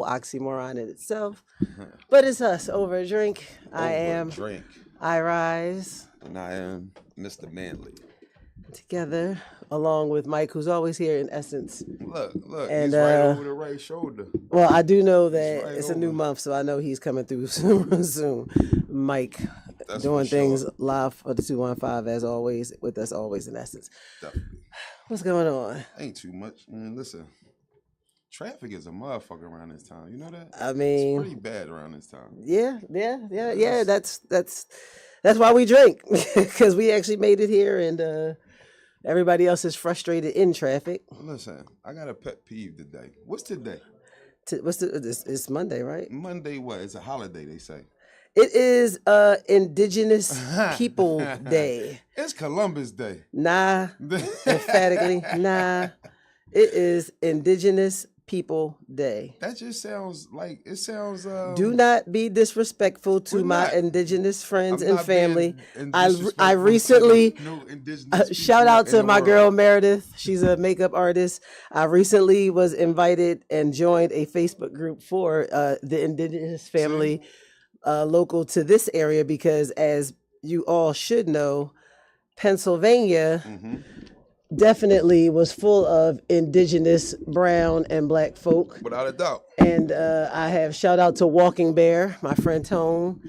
oxymoron in itself, but it's us over a drink. I Over a am drink. I Rise And I am Mr. Manley. together along with Mike, who's always here in essence. Look, And he's right over the right shoulder. well, I do know He's that right it's a new over. month, so I know he's coming through soon. Mike That's for doing sure. things live for the 215 as always, with us always in essence. Definitely. What's going on? Ain't too much. Man, listen, traffic is a motherfucker around this time. You know that? I It's mean, pretty bad around this time. yeah. That's why we drink because we actually made it here, and everybody else is frustrated in traffic. Listen, I got a pet peeve today. What's today? It's Monday, right? Monday what? It's a holiday, they say. It is Indigenous People Day. It's Columbus Day. Nah, emphatically, nah. It is Indigenous People Day. That just sounds like it sounds. Do not be disrespectful to We're my not. indigenous friends I'm and not family. being I disrespectful recently to no indigenous shout people out in to the my world. girl Meredith. She's a makeup artist. I recently was invited and joined a Facebook group for the indigenous family local to this area because, as you all should know, Pennsylvania Mm-hmm. definitely was full of indigenous brown and black folk. Without a doubt. And I have shout out to Walking Bear, my friend Tone,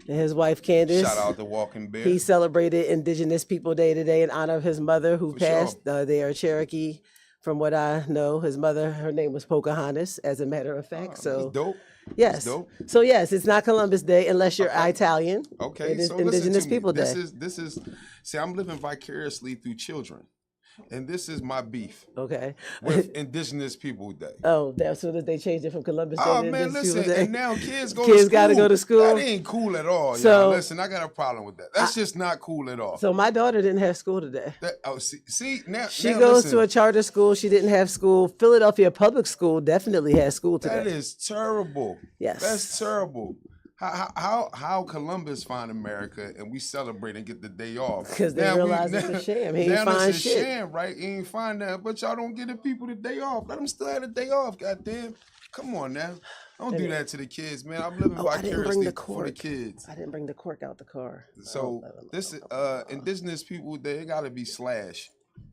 and his wife Candace. Shout out to Walking Bear. He celebrated Indigenous People Day today in honor of his mother who For passed. sure. They are Cherokee, from what I know. His mother, her name was Pocahontas, as a matter of fact. That's So dope. yes, That's dope. so yes, it's not Columbus Day unless you're Okay. Italian. Okay, It is so Indigenous listen to me. People This Day. is. See, I'm living vicariously through children, and this is my beef Okay. with Indigenous People Day. Oh, that's soon as they changed it from Columbus Day Oh to man, Indigenous listen, People Day. and now kids go Kids to school. gotta go to school. That ain't cool at all. So- y'all. Listen, I got a problem with that. That's just not cool at all. So my daughter didn't have school today. See now She now goes listen, to a charter school. She didn't have school. Philadelphia Public School definitely has school today. That is terrible. Yes. That's terrible. How Columbus find America and we celebrate and get the day off? Because they Now realize it's a sham. He ain't now find it's a shit. sham, right? He ain't find that, but y'all don't give the people the day off. Let them still have the day off, goddamn. Come on now. Don't do that to the kids, man. I'm living Oh, I didn't bring vicariously the for the cork. kids. I didn't bring the cork out the car. So this is Indigenous People Day. It gotta be slash.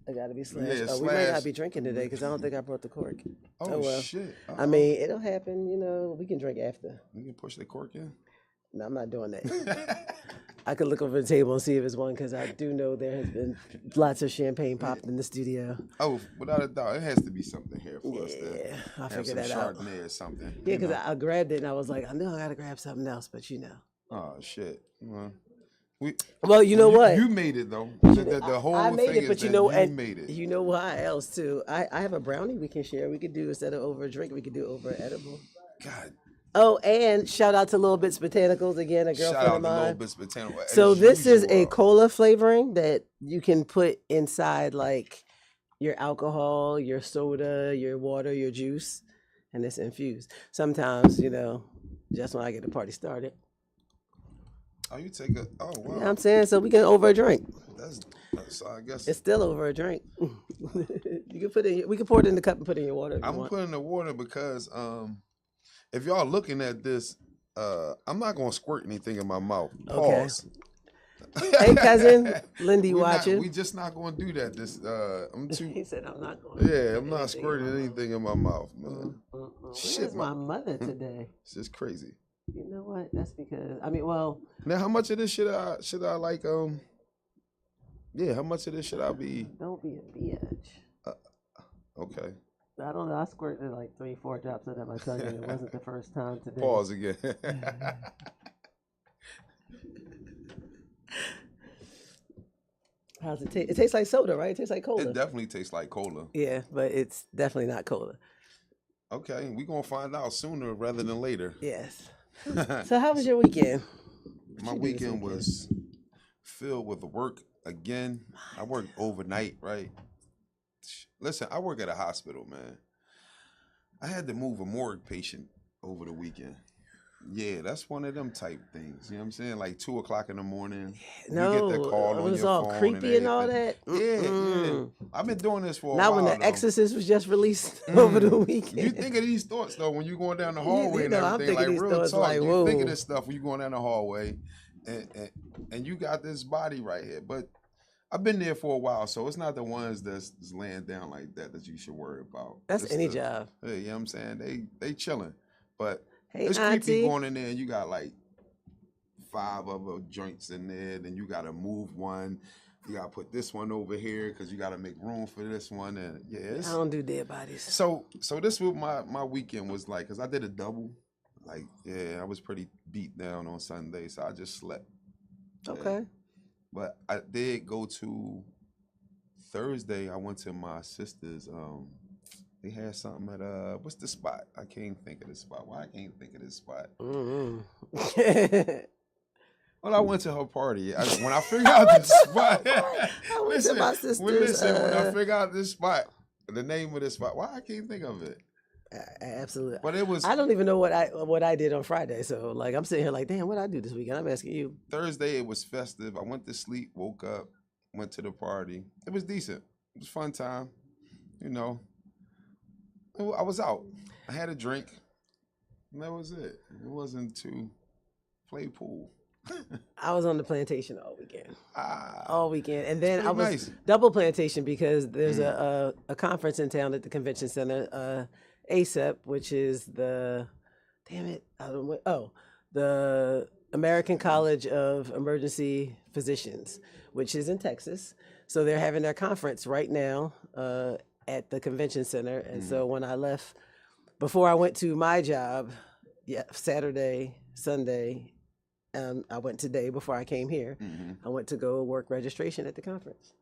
I gotta be slashed. Yeah, We might not slash. be drinking today because I don't think I brought the cork. Oh, well. shit. I mean, it'll happen. You know, we can drink after. We can push the cork in. No, I'm not doing that. I could look over the table and see if it's one because I do know there has been lots of champagne popped in the studio. Oh, without a doubt, it has to be something here for us to Yeah, I'll have figure some that out. Chardonnay or something. Yeah, you because know. I grabbed it and I was like, I know I gotta grab something else, but you know. Oh shit. Well, you know what? You made it though. The whole I made thing it, but is you that know, you and made it. you know why else too? I have a brownie we can share. We could do instead of over a drink, we could do over an edible. God. Oh, and shout out to Little Bits Botanicals again, a Shout girlfriend out of to Little mine. Bits Botanical. So as this is a usual. cola flavoring that you can put inside like your alcohol, your soda, your water, your juice, and it's infused. Sometimes, you know, just when I get the party started. Oh, you take a. Oh wow. You know what I'm saying? So we can over a drink. That's I guess. It's still over a drink. You can put it. We can pour it in the cup and put it in your water. If you I'm want. putting the water because if y'all looking at this, I'm not gonna squirt anything in my mouth. Okay. Pause. Hey, cousin Lindy, We watching. just not gonna do that. I'm too. He said, "I'm not going." Yeah, I'm not squirting anything in my mouth, man. Shit, Shit, my mother today. It's just crazy. You know what? That's because well, Now, how much of this should I like? Yeah, how much of this should I be? don't be a bitch. Okay. I don't know. I squirted like 3-4 drops of that my tongue, and it wasn't the first time today. Pause again. How's it taste? It tastes like soda, right? It tastes like cola. It definitely tastes like cola. Yeah, but it's definitely not cola. Okay, we gonna find out sooner rather than later. Yes. So how was your weekend? My you do this weekend weekend? was filled with work again. I worked overnight, right? Listen, I work at a hospital, man. I had to move a morgue patient over the weekend. Yeah, that's one of them type things. You know what I'm saying? Like 2 o'clock in the morning. No, you get the call it on was your all phone creepy and all everything. that. Yeah, yeah. Mm-mm. I've been doing this for a Not while when The though. Exorcist was just released over the weekend. You think of these thoughts though when you're going down the hallway and I'm everything. thinking Like these real thoughts talk, like, you think of whoa. this stuff when you're going down the hallway, and you got this body right here. But I've been there for a while, so it's not the ones that's laying down like that you should worry about. That's It's any the- job. Yeah, you know what I'm saying? They chilling, but Hey, it's creepy auntie. going in there and you got like 5 other joints in there. Then you got to move one. You got to put this one over here because you got to make room for this one. And yeah, it's, I don't do dead bodies. so this what my weekend was like, because I did a double. Like, yeah, I was pretty beat down on Sunday, so I just slept. Okay. But I did go to Thursday. I went to my sister's. They had something at what's the spot? I can't think of the spot. Why I can't think of this spot? Mm-hmm. Well, I went to her party. When I figured out this spot, I went to my sister's. when I figured out this spot, the name of this spot, why I can't think of it. Absolutely. But it was I don't even know what I did on Friday. So like I'm sitting here like, damn, what did I do this weekend? I'm asking you. Thursday. It was festive. I went to sleep, woke up, went to the party. It was decent. It was a fun time. You know, I was out. I had a drink. And that was it. It wasn't to play pool. I was on the plantation all weekend. All weekend. And then pretty I was nice. double plantation because there's a conference in town at the convention center, ACEP, which is the the American College of Emergency Physicians, which is in Texas. So they're having their conference right now at the convention center. And so when I left, before I went to my job, Saturday, Sunday, I went today before I came here. I went to go work registration at the conference.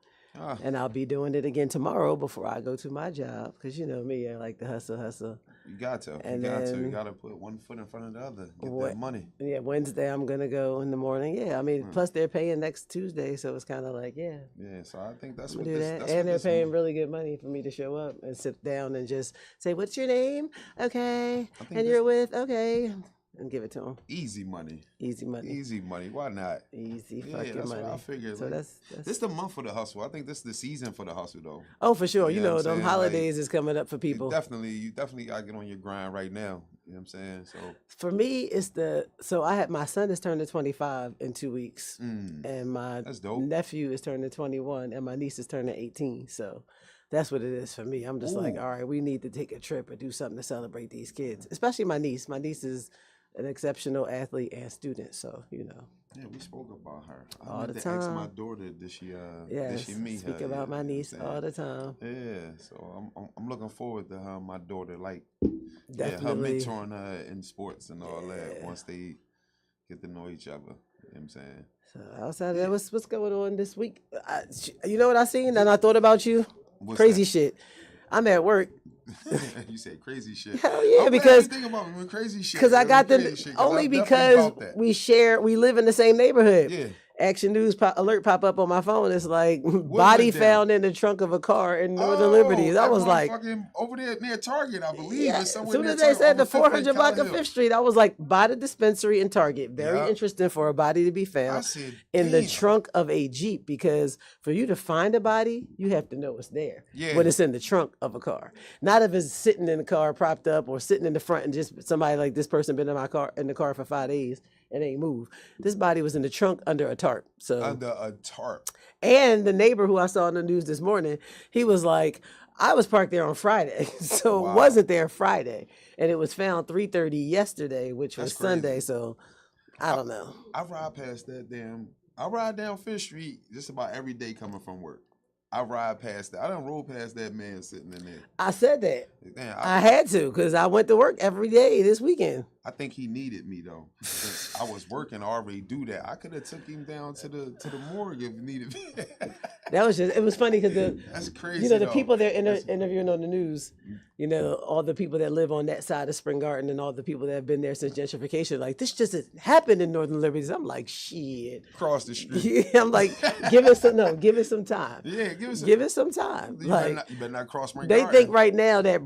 And I'll be doing it again tomorrow before I go to my job. Because you know me, I like to hustle. You got to. And You then- got to put one foot in front of the other. Get What- that money. Yeah, Wednesday I'm going to go in the morning. Yeah, I mean, plus they're paying next Tuesday. So it's kind of like, yeah, Yeah, so I think that's I'm what gonna do this. that. That's And what they're this paying really good money for me to show up and sit down and just say, what's your name? Okay. think And you're with, okay. And give it to them. easy money. Easy money. Easy money. Why not? Easy Yeah, fucking that's money. what I figured. So like, that's this the month for the hustle. I think this is the season for the hustle, though. oh, for sure. You You know know, what I'm them saying? Like, holidays is coming up for You people. definitely got to get on your grind right now. You know what I'm saying? So, For me, it's so I had my son is turning 25 in 2 weeks, and my That's dope. nephew is turning 21, and my niece is turning 18. So that's what it is for me. I'm just like, Ooh. all right, we need to take a trip or do something to celebrate these kids, especially my niece. My niece is an exceptional athlete and student, so you know. yeah, we spoke about her. I All meant the to ask my time. daughter, did she Yes, meet speak her? about my you know niece what I'm all saying? the time. Yeah, so I'm looking forward to her and my daughter, like, her Definitely. mentoring her in sports and all that once they get to know each other. You know what I'm saying? So outside of that, what's going on this week? You know what I seen and I thought about you? What's Crazy that? shit. I'm at work. You said crazy shit. Hell yeah, I'm glad because- you think about me when crazy shit. Because I got crazy shit, 'cause only I'm definitely because about that. we live in the same neighborhood. Yeah. Action News alert pop up on my phone. It's like body went down? found in the trunk of a car in Northern Liberties. I that was like, motherfucking over there near Target, I believe. yeah. It's As somewhere soon near as they Target, said the over 5th and 400 block of College Hill. 5th Street, I was like, by the dispensary in Target. Very Yeah. interesting for a body to be I found said, in the damn. trunk of a Jeep, because for you to find a body, you have to know it's there. Yeah. When it's in the trunk of a car. Not if it's sitting in the car propped up or sitting in the front and just somebody like this person been in the car for 5 days and ain't moved. This body was in the trunk under a tarp. So Under a tarp. and the neighbor who I saw on the news this morning, he was like, I was parked there on Friday. So Wow. it wasn't there Friday. And it was found 3:30 yesterday, which was That's crazy. Sunday. So I don't know. I ride past that damn. I ride down 5th Street just about every day coming from work. I ride past that. I done roll past that man sitting in there. I said that. Damn, I had to because I went to work every day this weekend. I think he needed me though. Since I was working, I already do that. I could have took him down to the morgue if he needed me. That was just, it was funny because That's crazy. you know, the though. people they're interviewing on the news, you know, all the people that live on that side of Spring Garden and all the people that have been there since gentrification, like, this just happened in Northern Liberties. I'm like, shit. Cross the street. Yeah, I'm like, give it some time. Yeah, Give it some time. You, Like, you better not cross my they garden. think right now that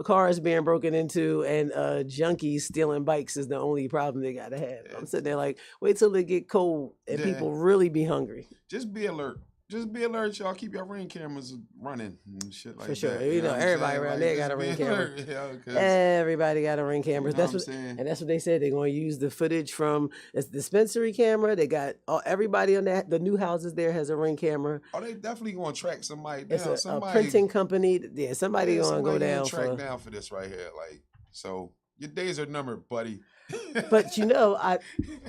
cars being broken into and junkies stealing bikes is the only problem they gotta have. I'm sitting there like, wait till it get cold and people really be hungry. Just be alert. Just be alert, y'all. Keep your ring cameras running and shit like For sure. that. You know, what I'm everybody saying? around Like, there just got a be ring camera. alert, yeah, 'cause, Everybody got a ring cameras. you know That's what I'm saying? and that's what they said. They're going to use the footage from it's dispensary camera. They got everybody on the new houses there has a ring camera. Oh, they definitely gonna track somebody It's down. a somebody printing company. Yeah, somebody gonna go down track for. down for this right here. Like, so your days are numbered, buddy. But you know,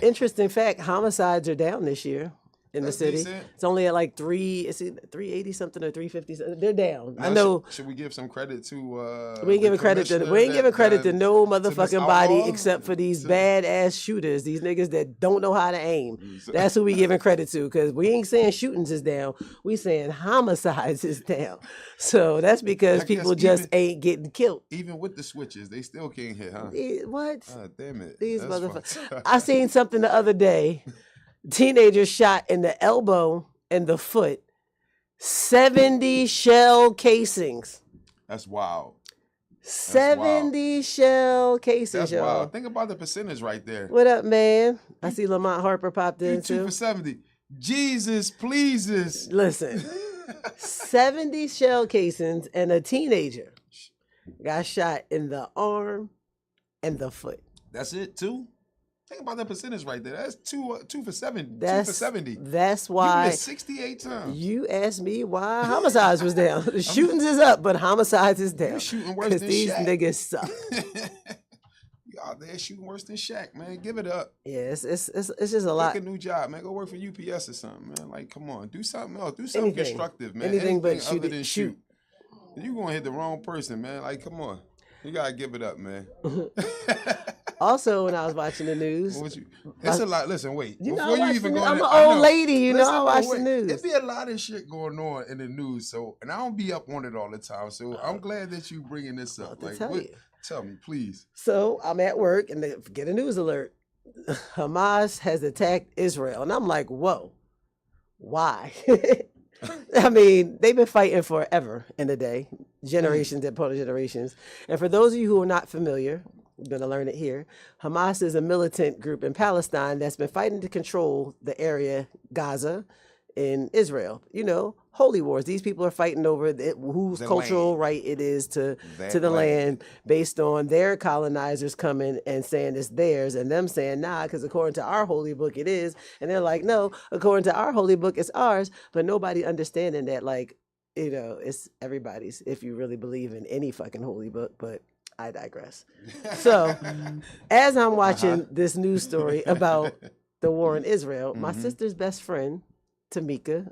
interesting fact: homicides are down this year in That's the city. decent. It's only at like 380 something or 350. They're down. Now, I know. Should we give some credit to? We ain't giving credit to no Miss motherfucking body Outlaw? except for these badass shooters, these niggas that don't know how to aim. That's who we giving credit to, because we ain't saying shootings is down. We saying homicides is down. So that's because I guess people just ain't getting killed. Even with the switches, they still can't hit, huh? What? Ah, damn it. These That's motherfuckers. fucked. I seen something the other day. Teenagers shot in the elbow and the foot. 70 shell casings. That's wild. 70 shell casings, That's y'all. wild. Think about the percentage right there. What up, man? I see Lamont Harper popped You in 2 too. for 70. Jesus pleases. Listen, 70 shell casings and a teenager got shot in the arm and the foot. That's it too. Think about that percentage right there. That's 2 for 7. 2 That's for 70. That's You why missed 68 times. you asked me why homicides was down. The shootings is up, but homicides is down. You're shooting worse Because than these Shaq. niggas suck. You out there shooting worse than Shaq, man. Give it up. Yeah, it's just a lot. Take a new job, man. Go work for UPS or something, man. Like, come on. Do something else. Do something Anything. constructive, man. Anything but other than shoot. You gonna hit the wrong person, man. Like, come on. You gotta give it up, man. Also, when I was watching the news, It's a lot. Listen, wait. You know, Before you even go, I'm in an there- I old know. lady. You know, Listen, I but watch the wait, news. It be a lot of shit going on in the news, so and I don't be up on it all the time. So I'm glad that you bringing this up. Like, tell me, please. So I'm at work and they get a news alert. Hamas has attacked Israel, and I'm like, whoa, why? I mean, they've been fighting forever in the day, generations upon generations. And for those of you who are not familiar, you're going to learn it here. Hamas is a militant group in Palestine that's been fighting to control the area, Gaza, in Israel. You know, holy wars. These people are fighting over whose The cultural land. right it is to That the land. land based on their colonizers coming and saying it's theirs and them saying, nah, because according to our holy book, it is. And they're like, no, according to our holy book, it's ours. But nobody understanding that, like, you know, it's everybody's if you really believe in any fucking holy book. But I digress. So as I'm watching this news story about the war in Israel, my sister's best friend, Tamika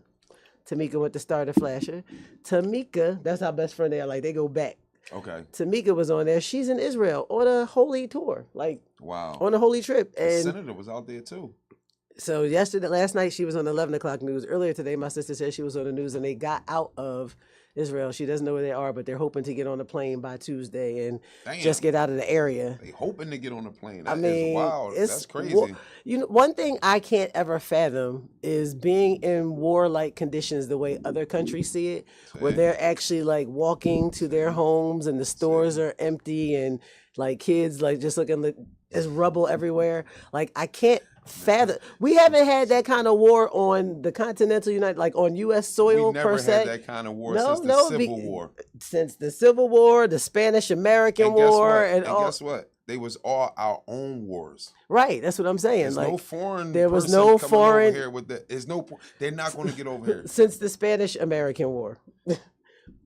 went to Star the Flasher. Tamika, that's our best friend there. Like, they go back. Okay. Tamika was on there. She's in Israel on a holy tour, like Wow. on a holy trip. The And senator was out there too. so last night she was on the 11 o'clock news. Earlier today, my sister said she was on the news and they got out of Israel. She doesn't know where they are, but they're hoping to get on a plane by Tuesday and Damn. just get out of the area. They hoping to get on the plane. I That mean, is wild. it's That's crazy. you know, one thing I can't ever fathom is being in war-like conditions the way other countries see it, where Same. they're actually like walking to their homes and the stores are empty and like kids like just looking like there's rubble everywhere. Like, I can't fathom. We haven't had that kind of war on the continental United, like on U.S. soil We never per had se. that kind of war No, since the no, Civil War. Since the Civil War, the Spanish-American And guess War, what? and all. Guess what? They was all our own wars. Right, that's what I'm saying. There's Like, no foreign. there was person no coming foreign- over here with the. There's no. They're not going to get over here. since the Spanish-American War,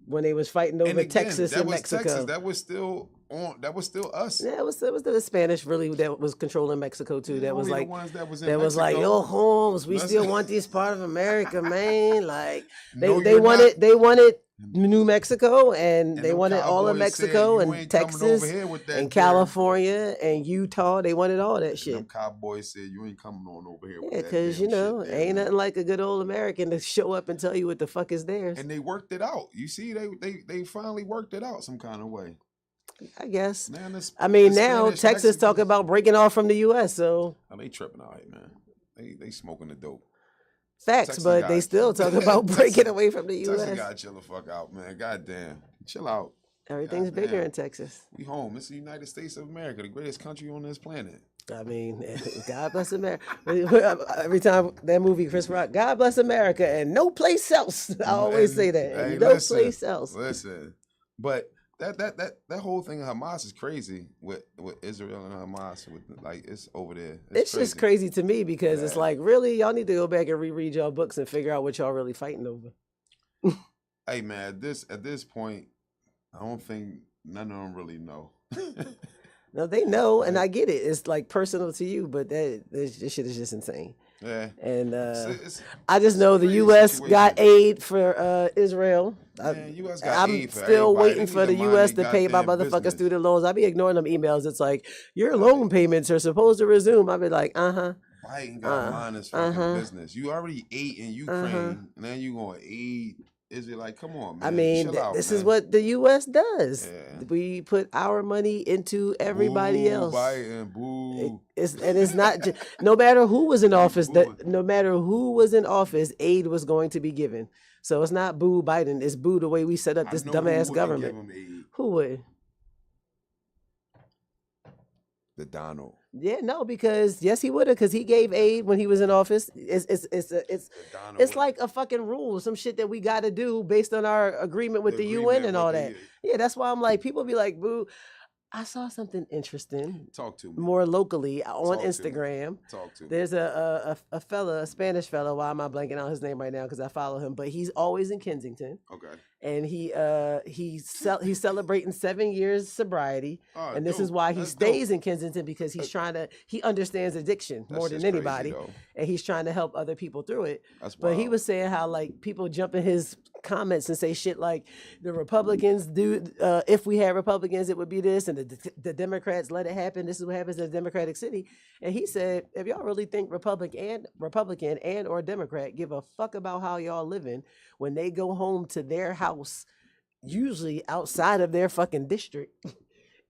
when they was fighting over And again, Texas that and was Mexico. Texas. That was still on. That was still us. Yeah, it was the Spanish really that was controlling Mexico too. That was Only the like ones that was in that was like, Mexico. yo, Holmes, we That's- still want this part of America, man. Like No, they you're wanted not. they wanted New Mexico, and And they them wanted all of Cowboys said, Mexico you and ain't coming over Texas here with that and deer. California and Utah. They wanted all that And them shit. Cowboys said, you ain't coming on over here with Yeah, that because, damn shit there, ain't man. nothing like a good old American to show up and tell you what the fuck is theirs. And they worked it out. You see, they finally worked it out some kind of way. I guess. Man, I mean, the now Spanish Texas talking Mexicans- about breaking off from the U.S., so Oh, they tripping out here, man. They smoking the dope. facts, Texas but they got- still talking about breaking Texas- away from the Texas U.S. gotta chill the fuck out, man. Goddamn. Chill out. Everything's bigger Goddamn. in Texas. We home. It's the United States of America, the greatest country on this planet. I mean, God bless America. Every time that movie, Chris Rock, God bless America and no place else. I always say that. Hey, And no listen, place else. Listen, but that whole thing of Hamas is crazy with Israel and Hamas. With like it's over there. It's just crazy to me because it's Yeah. like, really, y'all need to go back and reread y'all books and figure out what y'all really fighting over. Hey man, at this point, I don't think none of them really know. No, they know, and I get it. It's like personal to you, but this shit is just insane. Yeah. And It's- I just know the crazy U.S. got situation. aid for Israel. Man, US got I'm aid for still everybody. waiting They for need the to mind U.S. their to pay my goddamn motherfucking business. student loans. I be ignoring them emails. It's like, your loan payments are supposed to resume. I be like, Biden got mind his fucking uh-huh. business. You already ate in Ukraine, and then you gonna aid Israel? Like, come on, man. I mean, Chill out, this man. is what the U.S. does. Yeah. We put our money into everybody Boo, else. Biden, boo. It's not just, no matter who was in office. Boo. No matter who was in office, aid was going to be given. So it's not boo Biden. It's boo the way we set up this I know who dumbass wouldn't government. give him aid. Who would? The Donald. Yeah, no, because yes, he would have, because he gave aid when he was in office. The Donald It's would- like a fucking rule, some shit that we got to do based on our agreement with the UN agreement and with all the that. U- Yeah, that's why I'm like, people be like, boo. I saw something interesting Talk to me. more locally on Talk to me. Instagram. Talk to me. There's a fella, a Spanish fella. Why am I blanking out his name right now? Because I follow him, but he's always in Kensington, Okay. and he's celebrating 7 years sobriety. Oh, And this is dope. why he That's stays dope. in Kensington, because he understands addiction That more shit's than crazy, anybody, though. and he's trying to help other people through it. That's But he wild. was saying how like people jump in his comments and say shit like the Republicans do. If we had Republicans, it would be this, and the Democrats let it happen. This is what happens in a Democratic city. And he said, if y'all really think Republican and or Democrat give a fuck about how y'all living, when they go home to their house, usually outside of their fucking district,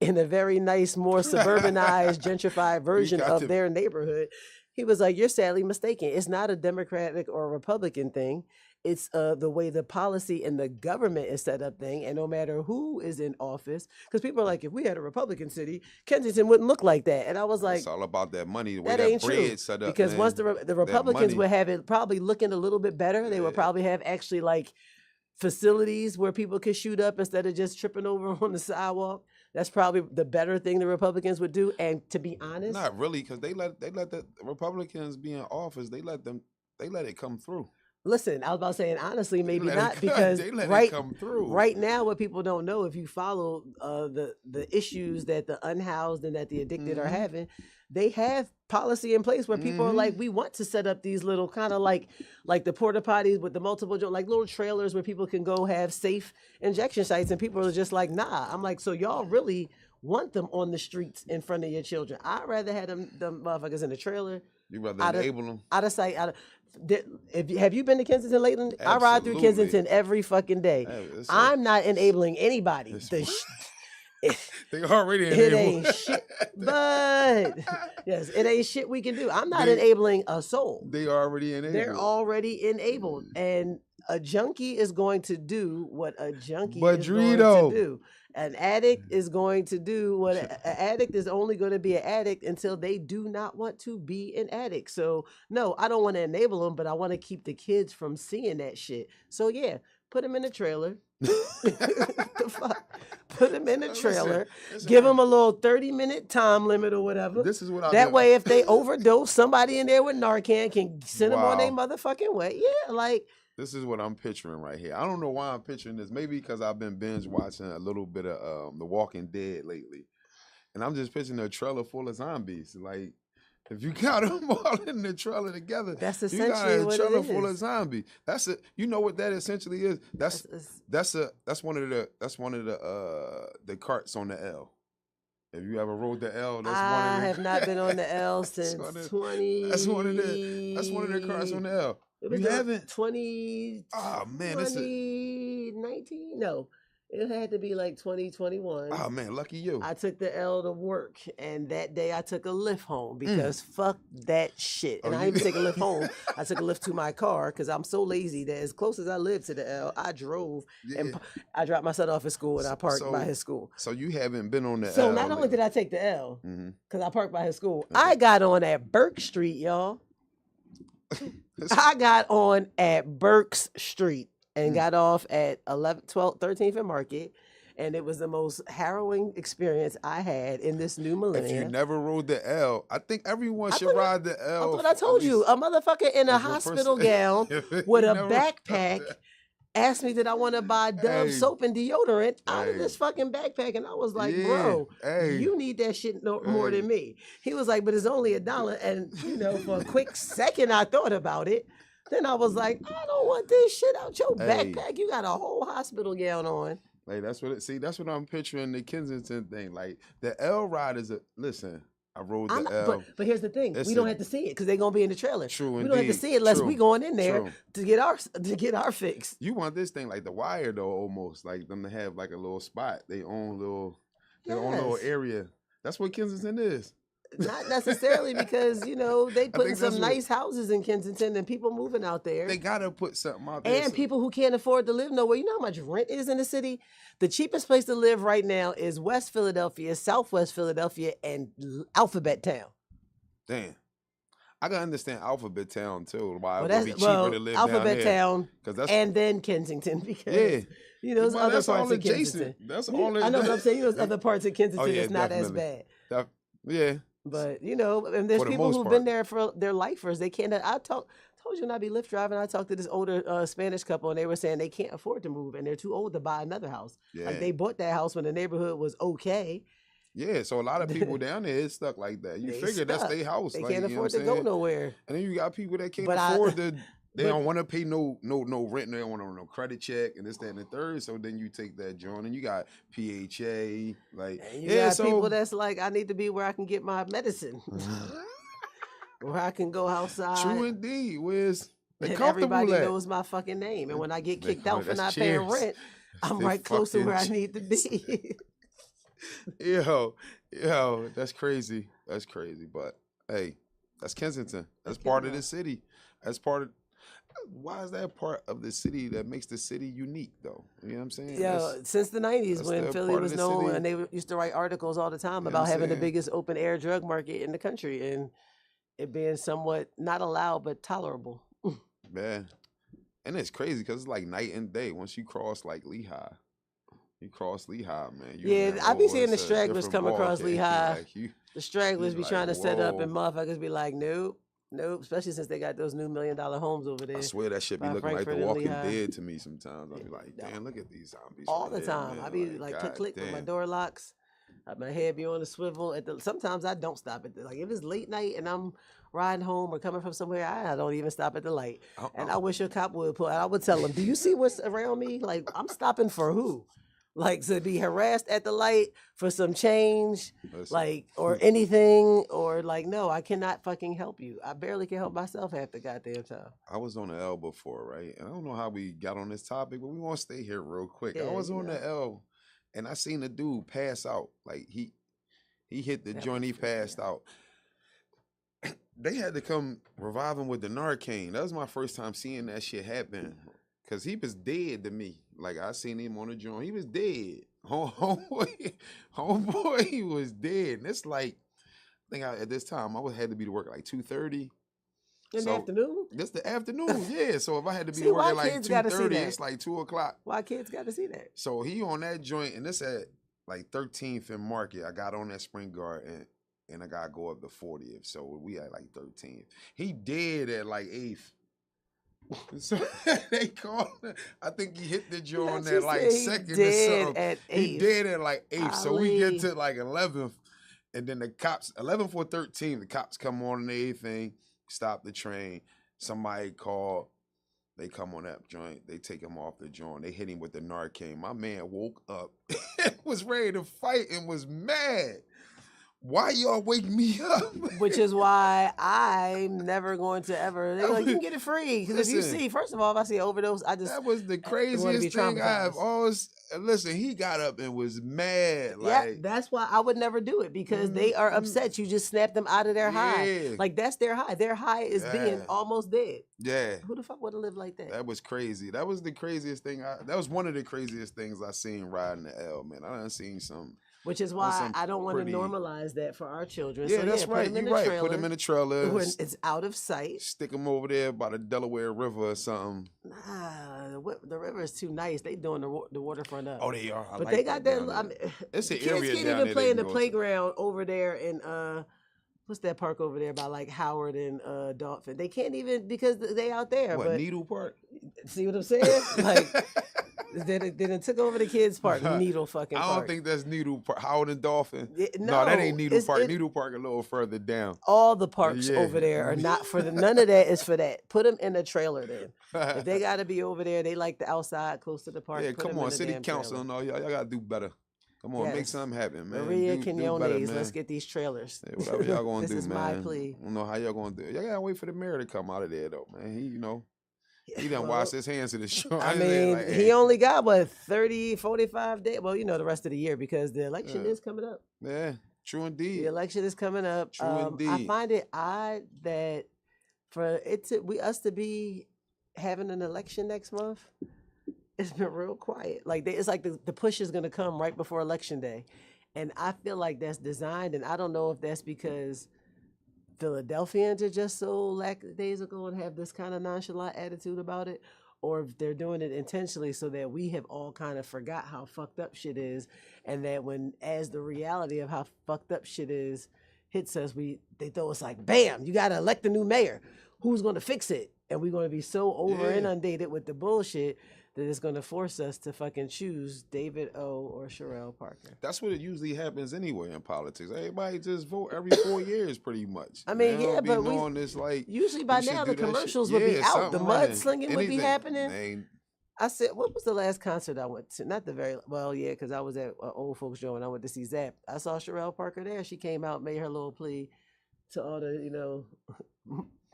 in a very nice, more suburbanized, gentrified version got of to- their neighborhood. He was like, you're sadly mistaken. It's not a Democratic or Republican thing. It's the way the policy and the government is set up thing. And no matter who is in office, because people are like, if we had a Republican city, Kensington wouldn't look like that. And I was like, It's all about that money, the way that that, ain't bread true. set up. Because man. once the That Republicans money. would have it probably looking a little bit better, they would Yeah. probably have actually like facilities where people could shoot up instead of just tripping over on the sidewalk. That's probably the better thing the Republicans would do. And to be honest, Not really, because they let the Republicans be in office. They let it come through. listen, I was about to say, and honestly, maybe let it not, come- because they let it right, come through. right now, what people don't know, if you follow the issues that the unhoused and that the addicted are Mhm. having, they have policy in place where people are Mhm. like, we want to set up these little kind of like the porta potties with the multiple like little trailers where people can go have safe injection sites, and people are just like, nah. I'm like, so y'all really want them on the streets in front of your children? I'd rather have them motherfuckers in the trailer, You rather Out of- enable them. out of sight, have you been to Kensington lately? I ride through Absolutely. Kensington every fucking day. Hey, it's a- I'm not enabling anybody. It's- The they already it enabled. ain't shit, but yes, it ain't shit we can do. I'm not They- enabling a soul. They already enabled. They're already enabled, and a junkie is going to do what a junkie But is going Drito. to do. An addict is going to do what an addict is only going to be an addict until they do not want to be an addict. So no, I don't want to enable them, but I want to keep the kids from seeing that shit. So yeah, put them in the trailer. The fuck? Put them in the Listen, trailer. listen, Give them a little 30-minute time limit or whatever. This is what I That do. way, if they overdose, somebody in there with Narcan can send them on their Wow. motherfucking way. Yeah, like, This is what I'm picturing right here. I don't know why I'm picturing this. Maybe because I've been binge watching a little bit of The Walking Dead lately, and I'm just picturing a trailer full of zombies. Like, If you got them all in the trailer together, That's you got essentially a what trailer it full of is. zombies. That's a, you know what that essentially is? That's one of the carts on the L. If you ever rode the L, that's one of I the. have not been on the L that's since one of, 20. that's one of the carts on the L. It was You haven't? 20. Oh man, that's a. 2019? No, it had to be like 2021. Oh man, lucky you. I took the L to work, and that day I took a lift home because fuck that shit. And Oh, I didn't even take a lift home. I took a lift to my car because I'm so lazy that as close as I lived to the L, I drove and Yeah. I dropped my son off at school and I parked So- by his school. So you haven't been on the L. So not only did I take the L, Mhm. because I parked by his school, Okay. I got on at Burke Street, y'all. I got on at Burke's Street and Mm. got off at 11, 12, 13th and Market. And it was the most harrowing experience I had in this new If you millennium. never rode the L, I think everyone I should thought I- ride the I L. thought I told you, a motherfucker in a as your hospital first- gown You with a never- backpack asked me that I want to buy Dove Hey. soap and deodorant out of Hey. this fucking backpack. And I was like, Yeah. bro, Hey. you need that shit more than me. He was like, but it's only $1. And, for a quick second, I thought about it. Then I was like, I don't want this shit out your Hey. backpack. You got a whole hospital gown on. Like that's what I'm picturing the Kensington thing. Like the L ride is listen. I rode the L. But here's the thing: It's we don't a- have to see it because they're gonna be in the trailer. True we don't have to indeed. see it unless we True. going in there True. to get our fix. You want this thing like The Wire though, almost like them to have like a little spot, their own little Yes. area. That's what Kensington is. Not necessarily because they putting think some that's what- nice houses in Kensington and people moving out there. They gotta put something out there. And people who can't afford to live nowhere. You know how much rent is in the city? The cheapest place to live right now is West Philadelphia, Southwest Philadelphia, and Alphabet Town. Damn. I can understand Alphabet Town too. Why Well, it would be cheaper to live down Alphabet there. Town, 'Cause that's and then Kensington because there's Well, other that's parts all of Kensington. adjacent. That's Yeah, all. I know what I'm saying. There's other parts of Kensington yeah, that's not as definitely. bad. Yeah. But and there's For the people most who've part. been there for their lifers. They can't. Told you when I be Lyft driving. I talked to this older Spanish couple, and they were saying they can't afford to move, and they're too old to buy another house. Yeah. Like they bought that house when the neighborhood was okay. Yeah, so a lot of people down there is stuck like that. You They figure that's stuck. their house. They like, can't you know afford what to I'm go saying? nowhere. And then you got people that can't But afford to. They but- don't want to pay no rent. They don't want no credit check and this, that, and the third. So then you take that joint and you got PHA. Like And you yeah, got so people that's like, I need to be where I can get my medicine, where I can go outside. true indeed. Where's they And comfortable everybody at? knows my fucking name. And when I get They- kicked out for that's not paying cheers. rent, I'm They right close to where I fucking need to be. Yo, that's crazy. That's crazy. But hey, that's Kensington. That's part of the city. That's part of. Why is that part of the city that makes the city unique, though? You know what I'm saying? Yeah, That's- since the 90s that's when the Philly part of was the known, city- and they used to write articles all the time You know about what I'm having the saying? biggest open air drug market in the country and it being somewhat not allowed but tolerable. Man, and it's crazy because it's like night and day. Once you cross like Lehigh, you cross Lehigh, man. You Yeah, like, I be oh, seeing the it's a stragglers different come across ballgame. Lehigh. Like, The stragglers You be like, trying to set up and whoa. motherfuckers be like, nope, especially since they got those new $1 million homes over there. I swear that shit be by looking like Frankfurt The and Walking Lehigh. Dead to me sometimes. I'll be like, Yeah. damn, look at these zombies. All right the here, time. man. I be like click God click with my damn. door locks. My head be on the swivel. Sometimes I don't stop at like if it's late night and I'm riding home or coming from somewhere, I don't even stop at the light. And I wish a cop would pull. I would tell him, "Do you see what's around me? Like I'm stopping for who? Like to be harassed at the light for some change, Listen, like or anything, or like no, I cannot fucking help you. I barely can help myself half the goddamn time." I was on the L before, right? And I don't know how we got on this topic, but we want to stay here real quick. I Yeah, was you on know. the L, and I seen a dude pass out. Like he hit the That joint, he was freaky. passed out. They had to come revive him with the Narcan. That was my first time seeing that shit happen. Cause he was dead to me. Like I seen him on the joint, he was dead. Homeboy, he was dead. And it's like, I think at this time I had to be to work at like 2:30. In the So- afternoon, That's the afternoon, yeah. So if I had to be See, to work why at like kids gotta see 2:30, that? it's like 2:00. why kids got to see that? So he on that joint, and this at like 13th and Market. I got on that Spring Guard, and I gotta go up to 40th. So we at like 13th. He dead at like 8th. So they called. I think he hit the joint Let you at like say he second or dead something. at He 8th. dead at like 8th. So we get Golly. to like 11th. And then the cops, 11-4-13, the cops come on and everything, stop the train. Somebody called, they come on that joint, they take him off the joint, they hit him with the Narcan. My man woke up and was ready to fight and was mad. Why y'all wake me up? Which is why I'm never going to ever. They're like, you can get it free. Because if you Listen. see, first of all, if I see an overdose, I just. That was the be craziest thing I have traumatized. always. Listen, he got up and was mad. Yeah, Like, that's why I would never do it because they are upset. You just snap them out of their high. Yeah. Like, that's their high. Their high is being Yeah. almost dead. yeah, Who the fuck would have lived like that? that was crazy. That was the craziest thing. That was one of the craziest things I seen riding the L, man. I done seen some. Which is why some I don't want to pretty- normalize that for our children. Yeah, So, that's put right. them in You're the right. Put them in the trailer. when it's out of sight. Stick them over there by the Delaware River or something. Nah, the river is too nice. They doing the waterfront up. Oh, they are. I But like they got that. that. down I there. mean, It's an kids area can't down even there play they in the go to. playground over there in what's that park over there by like Howard and Dolphin. They can't even because they out there. What, but Needle Park? see what I'm saying? Like they done took over the kids park. Needle fucking I park. don't think that's Needle Park. Howard and Dolphin. Yeah, No, that ain't no, Needle it's- Park. it- Needle Park a little further down. all the parks Yeah. over there are not for the. None of that is for that. Put them in a trailer then. If they got to be over there, they like the outside close to the park. Yeah, put come 'em in on, the city damn council trailer. and all y'all got to do better. Come on, make Yes. something happen, man. Maria do better, Quinones, man. let's get these trailers. Yeah, whatever y'all gonna This do, is man. my plea. I don't know how y'all gonna do it. Y'all gotta wait for the mayor to come out of there, though, man. He done Well, washed his hands to the show. I mean, like, he hey, only got what 30, 45 days. Well, the rest of the year because the election Yeah. is coming up. yeah, true The indeed. election is coming up. True I indeed. find it odd that for us to be having an election next month, it's been real quiet. Like it's like the push is gonna come right before election day, and I feel like that's designed. And I don't know if that's because Philadelphians are just so lackadaisical and have this kind of nonchalant attitude about it, or if they're doing it intentionally so that we have all kind of forgot how fucked up shit is, and that as the reality of how fucked up shit is hits us, they throw us like, bam, you gotta elect a new mayor. Who's gonna fix it? And we're gonna be so over Yeah. inundated with the bullshit that it's gonna force us to fucking choose David O. or Sherelle Parker. That's what it usually happens anyway in politics. Everybody just vote every 4 years, pretty much. I mean, They don't yeah, be but we- knowing this like Usually by you should now do the that shit. commercials would be Yeah, out. The something running. mudslinging would be Anything. happening. Ain't- I said, what was the last concert I went to? Not the very well, yeah, because I was at old folks' show and I went to see Zap. I saw Sherelle Parker there. She came out, made her little plea to all the,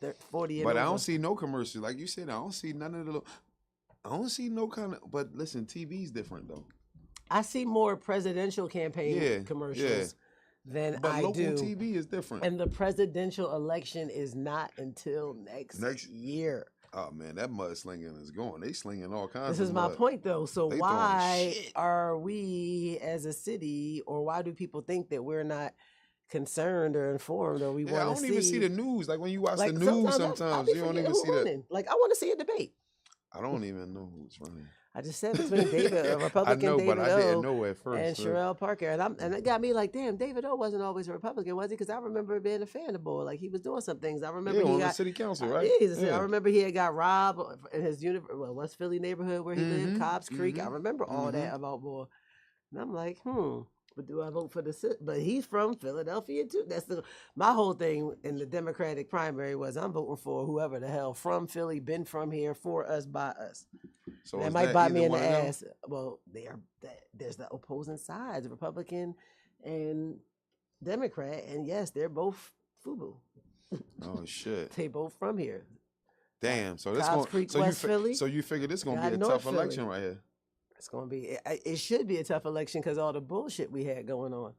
they're 40 and But I over. don't see no commercials. Like you said, I don't see none of the. I don't see no kind of. But listen, TV's different though. I see more presidential campaign Yeah, commercials than But I local do. TV is different. And the presidential election is not until next year. Oh man, that mud slinging is going. They slinging all kinds. This of is my mud. point, though. So They throwing why shit. are we as a city, or why do people think that we're not concerned or informed, or we Yeah, I want to don't even see the news. Like when you watch like the news, I sometimes be you don't forgetting even who see that. running. Like I want to see a debate. I don't even know who's running. I just said between David, I Republican know, David but I O, didn't know at first. and so- Sherelle Parker, and it got me like, damn, David O wasn't always a Republican, was he? Because I remember being a fan of boy, like he was doing some things. I remember yeah, he on the got. city council, right? Yeah, I remember he had got robbed in his West Philly neighborhood where he lived, Mhm, Cobbs Creek. I mhm, remember all that about boy, and I'm like, but do I vote for but he's from Philadelphia too. That's my whole thing in the Democratic primary was I'm voting for whoever the hell from Philly, been from here, for us, by us. So That is might bite me either in the one of them? ass. Well, there's the opposing sides, Republican and Democrat, and yes, they're both FUBU. Oh shit! They both from here. Damn. So this Cobbs going. Creek, So West Philly. So you figure this gonna Got be a North tough Philly. election right here. It's gonna be. It should be a tough election because all the bullshit we had going on.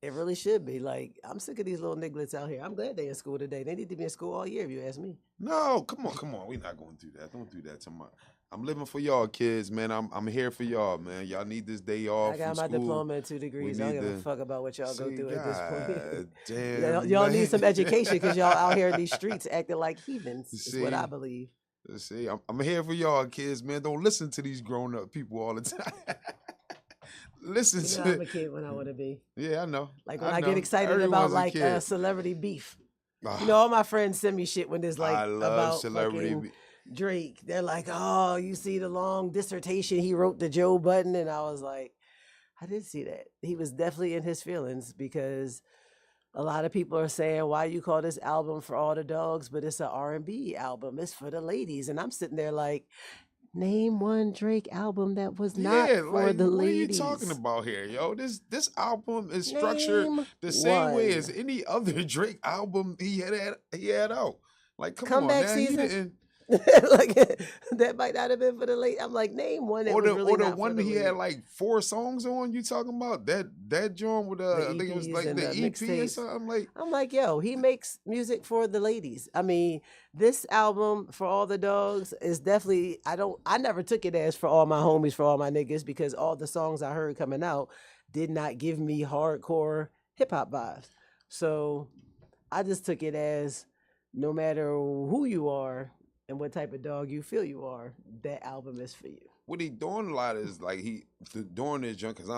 It really should be. Like I'm sick of these little nigglets out here. I'm glad they in school today. They need to be in school all year, if you ask me. No, come on. We're not gonna do that. Don't do that to my. I'm living for y'all, kids, man. I'm here for y'all, man. Y'all need this day off. I got from my school. diploma in 2 degrees. I don't need give a to- fuck about what y'all go See, through at this point. God damn, Y'all need man. some education because y'all out here in these streets acting like heathens. Is what I See? believe. See, I'm here for y'all, kids, man. Don't listen to these grown up people all the time. Listen You know, I'm to. a kid when I want to be. Yeah, I know. Like when I I get know. excited Everyone's about a like kid. celebrity beef. Ah, You know, all my friends send me shit when there's like I love about celebrity. fucking Drake. They're like, oh, you see the long dissertation he wrote to Joe Budden, and I was like, I did see that. He was definitely in his feelings because a lot of people are saying, "Why you call this album For All the Dogs?" But it's an R&B album. It's for the ladies, and I'm sitting there like, name one Drake album that was not Yeah, for like the what are you talking ladies. about here, yo? This album is structured Name the same way as one. any other Drake album he had out. Like, come on Comeback now, he season. didn't. Like that might not have been for the late. I'm like, name one that Or was the really not for one the he had ladies. like 4 songs on. You talking about that joint with The I think it was EPs like and the the EP or mixtapes. something like. I'm like, yo, he makes music for the ladies. I mean, this album For All the Dogs is definitely I never took it as for all my homies, for all my niggas, because all the songs I heard coming out did not give me hardcore hip hop vibes. So I just took it as no matter who you are and what type of dog you feel you are, that album is for you. What he doing a lot is like doing this joint because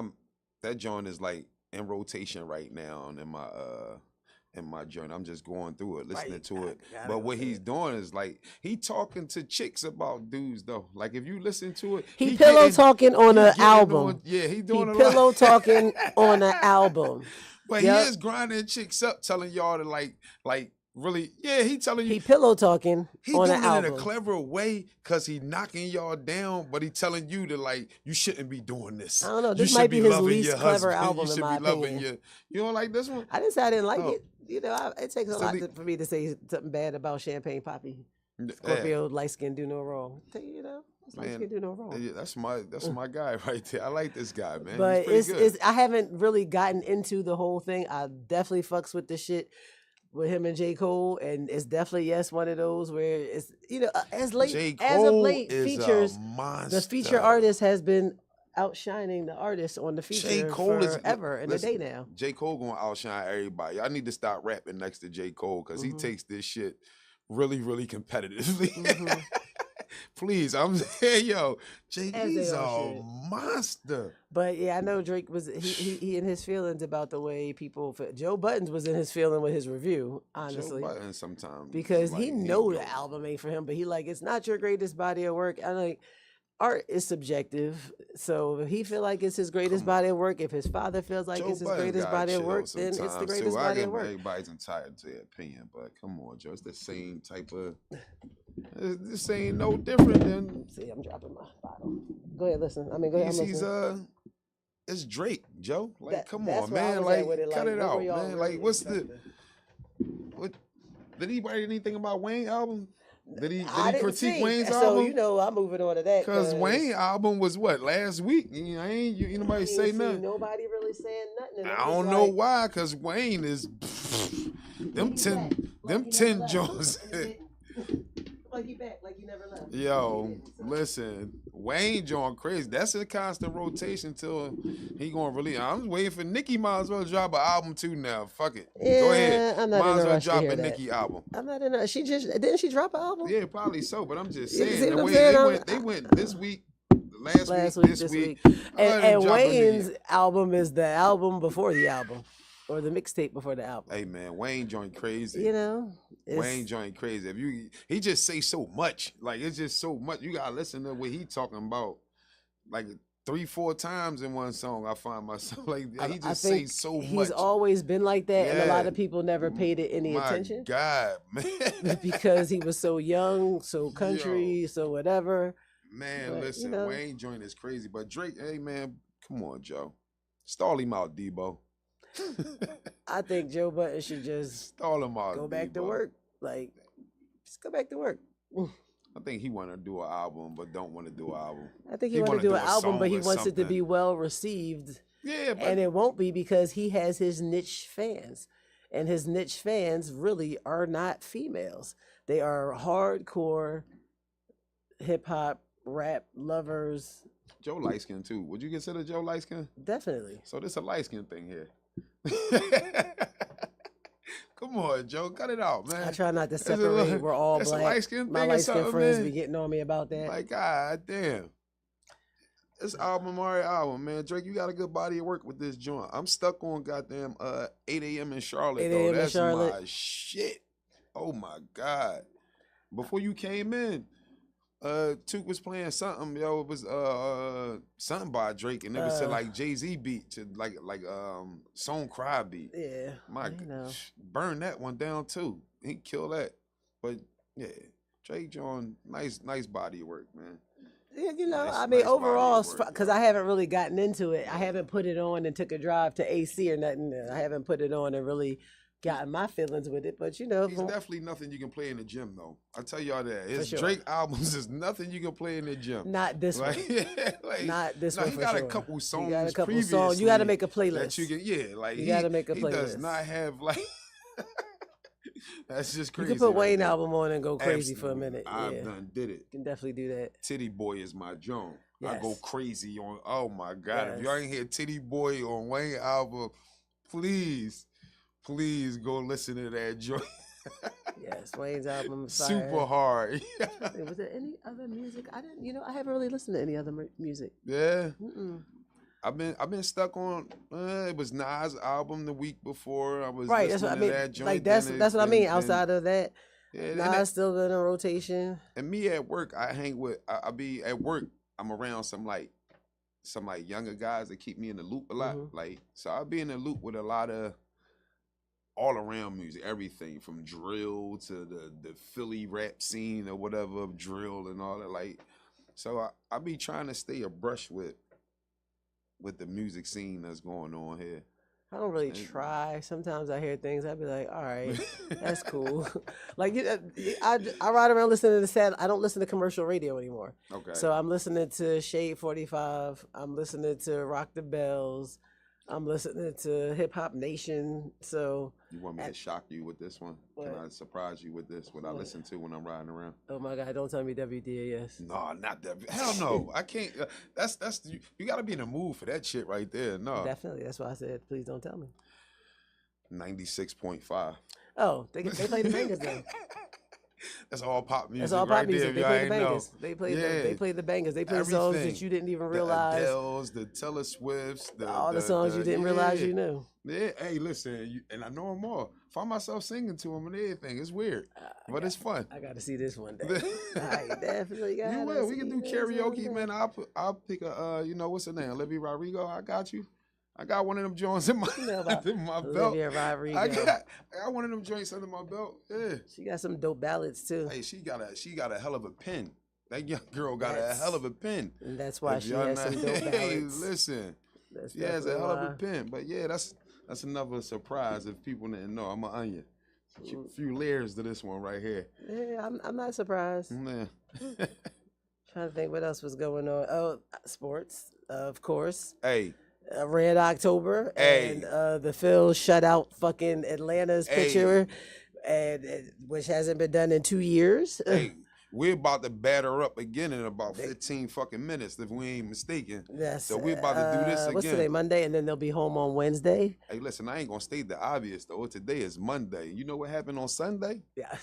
that joint is like in rotation right now and in my joint. I'm just going through it, listening Right. to it. I But know what that. he's doing is like he talking to chicks about dudes though. Like if you listen to it, He pillow getting talking on he an getting album. on yeah, he He doing a pillow lot. talking on an album. But he Yep. is grinding chicks up, telling y'all to like really, yeah, he telling you He pillow talking he on doing an it in a album. clever way because he knocking y'all down, but he telling you to like you shouldn't be doing this. I don't know. You This should might be be his loving least your clever husband. album, You in should my be loving opinion. your. You don't like this one? I didn't say I didn't like Oh, it. You know, it takes a so lot for me to say something bad about Champagne Poppy. yeah, Scorpio, light skin, do no wrong. You know, light skin, man, do no wrong. yeah, that's my guy right there. I like this guy, man. He's But pretty good. it's I haven't really gotten into the whole thing. I definitely fucks with the shit with him and J. Cole, and it's definitely one of those where it's as J. as of Cole late is features a the feature monster. artist has been outshining the artist on the J. feature Cole is forever and a day listen. now. J. Cole gonna outshine everybody. I need to stop rapping next to J. Cole because he Hmm. takes this shit really, really competitively. Hmm. Please, I'm saying, yo, Jay, As they he's all a should. monster. But yeah, I know Drake was he in his feelings about the way people Joe Buttons was in his feeling with his review, Joe honestly. Button sometimes Because like he he know go. the album ain't for him, but he like it's not your greatest body of work. I like art is subjective. So if he feel like it's his greatest Come on. body of work, if his father feels like Joe it's his Budden greatest gotta body of chill work, then it's the sometimes greatest too. body I of get work. everybody's entitled to their opinion, but come on, Joe, it's the same type of. This ain't no different than See, I'm dropping my bottle. Go ahead, listen. I mean, go ahead. I'm he's listening. it's Drake, Joe. Like, come That's on, where I man. was at Like, with it. cut Like, it what were out, y'all man. really Like, what's expecting? what? Did he write anything about Wayne album? Did he I didn't critique see. Wayne's So album? I'm moving on to that Cause Wayne because album was what last week. You know, ain't I nobody ain't say see nothing. nobody really saying nothing. And I I'm just don't know like, why. Cause Wayne is them he 10 back, like them he never 10 left. Jones. Like he back, like he never left. Yo, listen, Wayne John crazy. That's in constant rotation till he gonna release. I'm waiting for Nicki. Might as well drop an album too now. Fuck it. Go ahead. Yeah, I'm not Might in as a well rush to drop hear a that. Nicki album. I'm not in a. She just didn't she drop an album? Yeah, probably so. But I'm just You see saying the what I'm way saying? they went this week, last Last week, week, this this week. week, Let him and drop a Nicki. Wayne's album is the album before the album, or the mixtape before the album. Hey man, Wayne joint crazy. You know, Wayne joint crazy. If he just say so much. Like it's just so much. You gotta listen to what he talking about. Like 3-4 times in one song, I find myself like he I just think say so he's much. always been like that, and a lot Yeah. of people never paid it any My attention God, man. because he was so young, so country, so whatever. Man, But, listen, you know. Wayne joint is crazy. But Drake, hey man, come on, Joe. Stall him out, Debo. I think Joe Button should just Stall him out. go back to Debo. work. Like, just go back to work. I think he want to do an album, but don't want to do an album. I think he He want wanna to do do an a album, but song he or wants it to something. be well received. Yeah, but And it won't be because he has his niche fans. And his niche fans really are not females. They are hardcore hip hop, rap lovers. Joe light skin too. Would you consider Joe light skin? Definitely. So this a light skin thing here. Come on, Joe, cut it out, man. I try not to It's a separate. little- We're all it's a black. light-skin My thing or light skinned something, friends man. be getting on me about that. Like, god damn. This album, alright album, man. Drake, you got a good body of work with this joint. I'm stuck on goddamn 8 a.m. in Charlotte, 8 though. a.m. in That's Charlotte. my shit. Oh my God. Before you came in, Took was playing something, yo. It was something by Drake, and it was to like Jay-Z beat to like Song Cry beat. Yeah, My you know. burn that one down too. He killed that. But yeah, Drake John, nice body of work, man. Yeah, you know, Nice- I mean, nice body of overall, work, because bro. I haven't really gotten into it. I haven't put it on and took a drive to AC or nothing. I haven't put it on and really gotten my feelings with it. But you know, He's definitely nothing you can play in the gym, though. I tell y'all that. His sure. Drake albums is nothing you can play in the gym. not this one. Like, Not this no, one he for got sure. a couple songs. You got a couple songs. You got to make a playlist. That you can, yeah, like You gotta make a He does playlist. not have like. That's just You crazy. can put right Wayne there. album on and go crazy for a Absolutely. minute. I've Yeah, done did it. can definitely do that. Titty Boy is my joint. I go Yes. crazy on. Oh my god! If Yes. y'all ain't hear Titty Boy on Wayne album, please go listen to that joint. Yes, Wayne's album. is fire. Super hard. Hey, was there any other music? I didn't. You know, I haven't really listened to any other music. Yeah. Mm-mm. I've been stuck on. It was Nas' album the week before. I was Right. That's listening what I mean. to that joint. Like then that's what I mean. then- Outside of that, yeah, and Nas still been in rotation. and me at work, I hang with. I be at work. I'm around some younger guys that keep me in the loop a lot. Mhm. Like, so I'll be in the loop with a lot of all around music, everything from drill to the Philly rap scene or whatever, drill and all that. Like, so I be trying to stay abreast with the music scene that's going on here. I don't really And- try. Sometimes I hear things. I'd be like, all right, that's cool. Like I ride around listening to sad. I don't listen to commercial radio anymore. Okay. So I'm listening to Shade 45. I'm listening to Rock the Bells. I'm listening to Hip Hop Nation. So, You want me to shock you with this one? Can What? I surprise you with this? What I What? listen to when I'm riding around? oh my God, don't tell me WDAS. No, not that. Hell no, I can't. That's you got to be in the mood for that shit right there. No, Definitely. That's why I said, please don't tell me. 96.5. Oh, they play the bangers then. That's all pop music. That's all right pop music. There, They if play y'all the ain't bangers. know. They play Yeah. they play the bangers. They play songs Everything. that you didn't even The realize. Adele's, the Taylor Swifts, All the songs you didn't realize you knew. Yeah, hey, listen, and I know them all. Find myself singing to them and everything. It's weird, but it's fun. I got to see this one day. I definitely got. You will. We can do karaoke, man. I'll pick a what's her name? Olivia Rodrigo. I got you. I got one of them joints in my, You know about in my belt. Olivia Rodrigo. I got one of them joints under my belt. Yeah. She got some dope ballads too, Hey, she got a hell of a pen. That young girl got a That's- hell of a pen. and that's why If she y'all has some not- dope Hey, ballads. listen. That's She has a definitely hell of a why. pen. But yeah, that's another surprise if people didn't know. I'm an onion. Few layers to this one right here. Yeah, I'm not surprised. Man. Trying to think what else was going on. Oh, sports, of course. Hey, Red October Hey. and the Phil shutout fucking Atlanta's Hey. pitcher, and which hasn't been done in 2 years. hey, we're about to batter up again in about 15 fucking minutes if we ain't mistaken. Yes. So we about to do this What's again. today? Monday, and then they'll be home on Wednesday. Hey, listen, I ain't gonna state the obvious though. Today is Monday. You know what happened on Sunday? Yeah.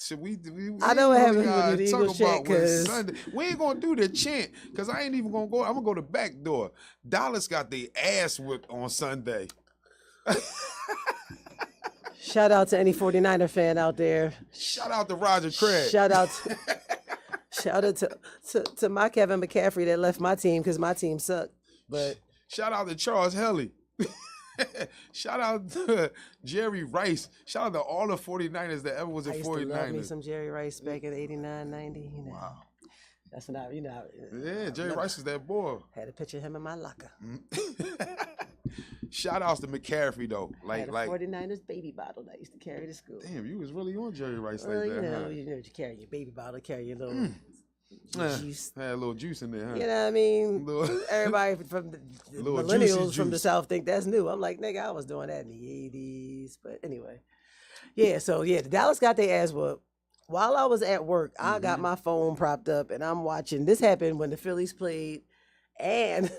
Should we I know what ain't happened really when gotta the talk Eagles about chant, what 'cause- Sunday. We ain't gonna do the chant because I ain't even gonna go. I'm gonna go the back door. Dallas got their ass whipped on Sunday. Shout out to any 49er fan out there. Shout out to Roger Craig. Shout out to my Kevin McCaffrey that left my team because my team sucked. But Shout out to Charles Helly. Shout out to Jerry Rice. Shout out to all the 49ers that ever was a I used to love me 49ers. some Jerry Rice back in 89, 90. You know. Wow. That's not, you know. Yeah, Jerry Rice is that boy. Had a picture of him in my locker. Shout outs to McCaffrey though. I had Like, a 49ers baby bottle that I used to carry to school. damn, you was really on Jerry Rice Well, like you that, know, huh? you carry your baby bottle, carry your little juice. Had a little juice in there, huh? You know what I mean? Little- Everybody from the Little millennials juicy from the juice. South think that's new. I'm like, nigga, I was doing that in the 80s. But anyway. Yeah, so yeah, the Dallas got their ass whooped. While I was at work, I got Mm-hmm. my phone propped up and I'm watching. This happened when the Phillies played and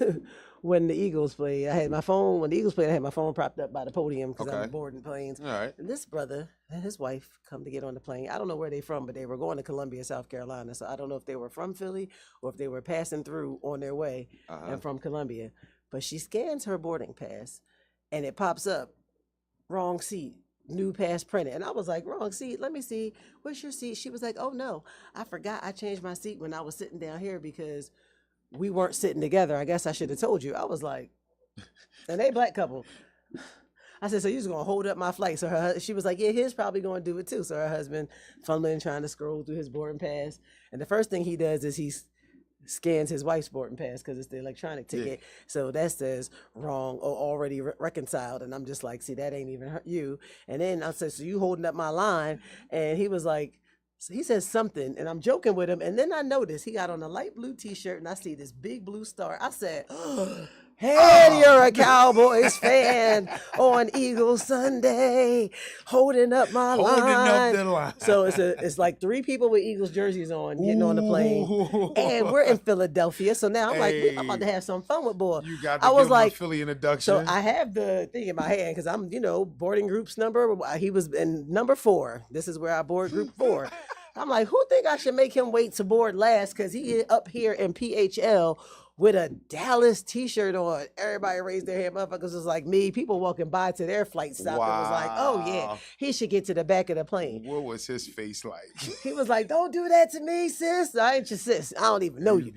when the Eagles played. I had my phone, when the Eagles played, I had my phone propped up by the podium because Okay. I'm boarding planes. All right. And this brother and his wife come to get on the plane. I don't know where they from, but they were going to Columbia, South Carolina. So I don't know if they were from Philly or if they were passing through on their way Uh-huh. and from Columbia. But she scans her boarding pass and it pops up, wrong seat, new pass printed. And I was like, wrong seat. Let me see. What's your seat? She was like, oh no, I forgot I changed my seat when I was sitting down here because we weren't sitting together. I guess I should have told you. I was like, and they black couple. I said, so you just gonna hold up my flight? So she was like, yeah, his probably gonna do it too. So her husband fumbling, trying to scroll through his boarding pass. And the first thing he does is he scans his wife's boarding pass because it's the electronic ticket. Yeah. So that says wrong or already reconciled. And I'm just like, see, that ain't even you. And then I said, so you holding up my line? And he was like, so he says something, and I'm joking with him. And then I noticed he got on a light blue t-shirt, and I see this big blue star. I said, hey, you're a Cowboys fan on Eagles Sunday, holding up my line. Holding up the line. So it's like 3 people with Eagles jerseys on getting on the plane, and we're in Philadelphia. So now I'm like, I'm about to have some fun with boy. You got to give him a Philly introduction. So I have the thing in my hand because I'm, boarding group's number. He was in number 4. This is where I board group 4. I'm like, who think I should make him wait to board last? Because he up here in PHL with a Dallas t-shirt on. Everybody raised their hand. Motherfuckers was like me. People walking by to their flight stop and was like, oh yeah, he should get to the back of the plane. What was his face like? He was like, don't do that to me, sis. I ain't your sis. I don't even know you.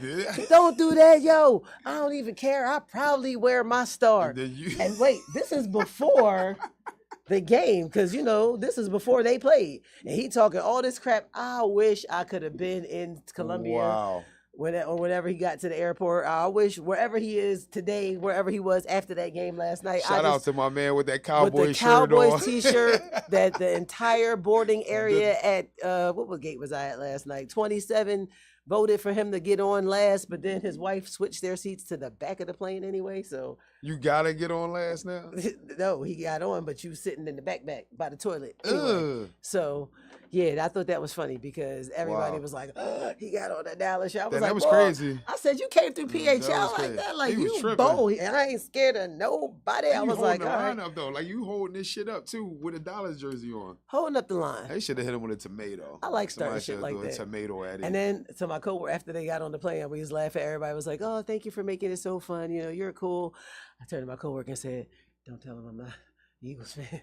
Don't do that, yo. I don't even care. I proudly wear my star. And wait, this is before the game, because this is before they played, and he talking all this crap. I wish I could have been in Columbia. Wow. Whenever he got to the airport. I wish wherever he is today, wherever he was after that game last night. Shout out to my man with that Cowboys shirt on. Cowboys t-shirt, that the entire boarding area at what gate was I at last night? 27 voted for him to get on last, but then his wife switched their seats to the back of the plane anyway. So you gotta get on last now? No, he got on, but you sitting in the back by the toilet. Anyway, so yeah, I thought that was funny because everybody was like, he got on the Dallas show. I was like, that was crazy. I said, you came through PHL like that, like you bold. And I ain't scared of nobody. I was like, all right. Up though, like you holding this shit up too with a Dallas jersey on. Holding up the line. They should have hit him with a tomato. I like starting shit like that. Tomato at it. And then to my coworker, after they got on the plane, we was laughing. Everybody was like, oh, thank you for making it so fun. You're cool. I turned to my coworker and said, don't tell him I'm not an Eagles fan.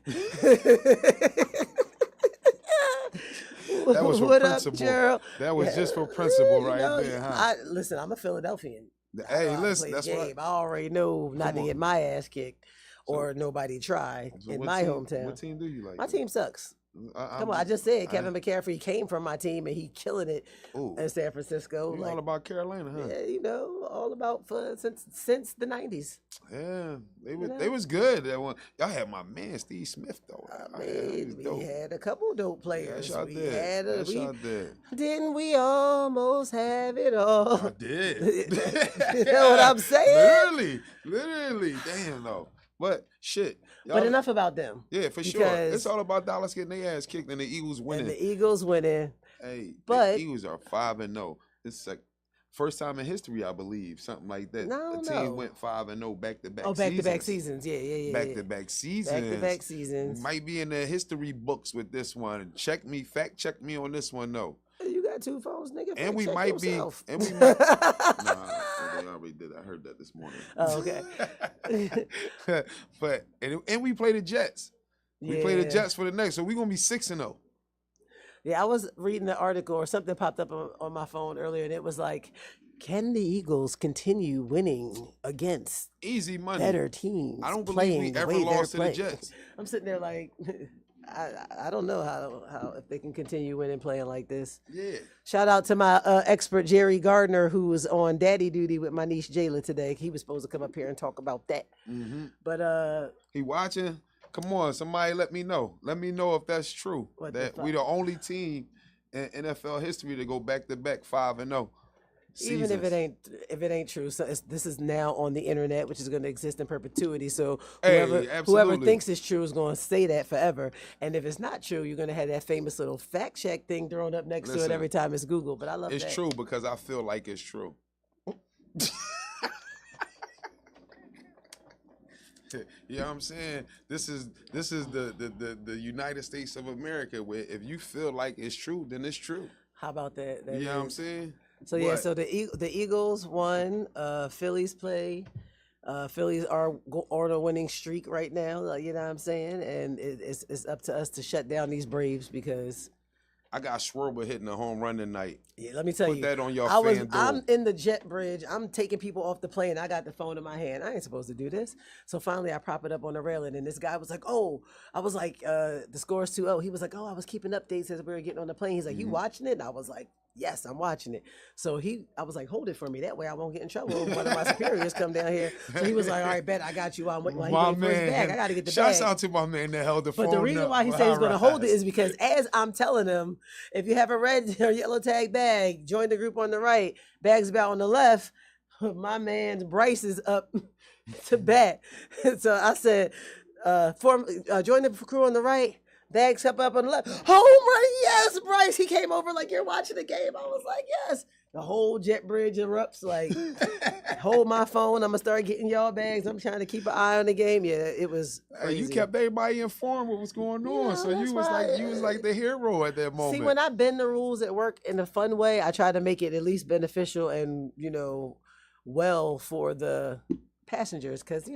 That was for principle. Gerald? That was just for principle right there, huh? Listen, I'm a Philadelphian. Hey, listen, that's what I already know not to get my ass kicked or nobody try in my hometown. What team do you like? My team sucks. Come on, I just said Kevin McCaffrey came from my team and he killing it in San Francisco. All about Carolina, huh? Yeah, all about fun since the 90s. Yeah, they was good. That one, y'all had my man Steve Smith though. We had a couple dope players. Yes, y'all did. Didn't we almost have it all? I did. You know what I'm saying? Literally. Damn though. But shit. But enough about them. Yeah, for sure. It's all about Dallas getting their ass kicked and the Eagles winning. Hey, but the Eagles are 5-0. This is like first time in history, I believe, something like that. The team went 5-0 back-to-back. Oh, back-to-back seasons. Yeah. Back-to-back seasons. Back-to-back seasons. Might be in the history books with this one. Fact check me on this one though. You got 2 phones, nigga. And we might yourself. Nah, I already did. I heard that this morning. Oh, okay. But we play the Jets. We play the Jets for the next, so we're gonna be 6-0. Yeah, I was reading an article or something popped up on my phone earlier, and it was like, can the Eagles continue winning against easy money better teams? I don't believe we ever lost to the Jets. I'm sitting there like, I don't know how if they can continue winning playing like this. Yeah. Shout out to my expert Jerry Gardner, who was on daddy duty with my niece Jayla today. He was supposed to come up here and talk about that. Mm-hmm. But he watching? Come on, somebody let me know. Let me know if that's true. That we the only team in NFL history to go back-to-back 5-0. Even if it ain't true, so this is now on the internet, which is going to exist in perpetuity. So whoever thinks it's true is going to say that forever. And if it's not true, you're going to have that famous little fact check thing thrown up next to it every time it's Google. But I love it's true because I feel like it's true. You know what I'm saying? This is the United States of America, where if you feel like it's true, then it's true. How about that? You know what I'm saying? So yeah, so the Eagles won. Phillies play Phillies are on a winning streak right now. You know what I'm saying? And it's up to us to shut down these Braves because. I got Schwarber hitting a home run tonight. Yeah, let me tell Put you. that on your I'm FanDuel. in the jet bridge. I'm taking people off the plane. I got the phone in my hand. I ain't supposed to do this. So finally I prop it up on the railing and this guy was like, "Oh," I was like, the score's 2-0. He was like, "Oh, I was keeping updates as we were getting on the plane." He's like, "You watching it?" And I was like, "Yes, I'm watching it." So I was like, "Hold it for me. That way I won't get in trouble when one of my superiors come down here." So he was like, "All right, bet I got you." While he waiting for his bag, I got to get the bag. Shouts out to my man that held the phone. But the reason why he said he's going to hold it is because as I'm telling him, if you have a red or yellow tag bag, join the group on the right, bags about on the left. My man Bryce is up to bat. So I said, join the crew on the right, bags up on the left. Home run, yes, Bryce. He came over like you're watching the game. I was like, yes. The whole jet bridge erupts. Like, hold my phone. I'm gonna start getting y'all bags. I'm trying to keep an eye on the game. Yeah, it was crazy. Hey, you kept everybody informed what was going on, Yeah, so that's you was like the hero at that moment. See, when I bend the rules at work in a fun way, I try to make it at least beneficial and well for the passengers, because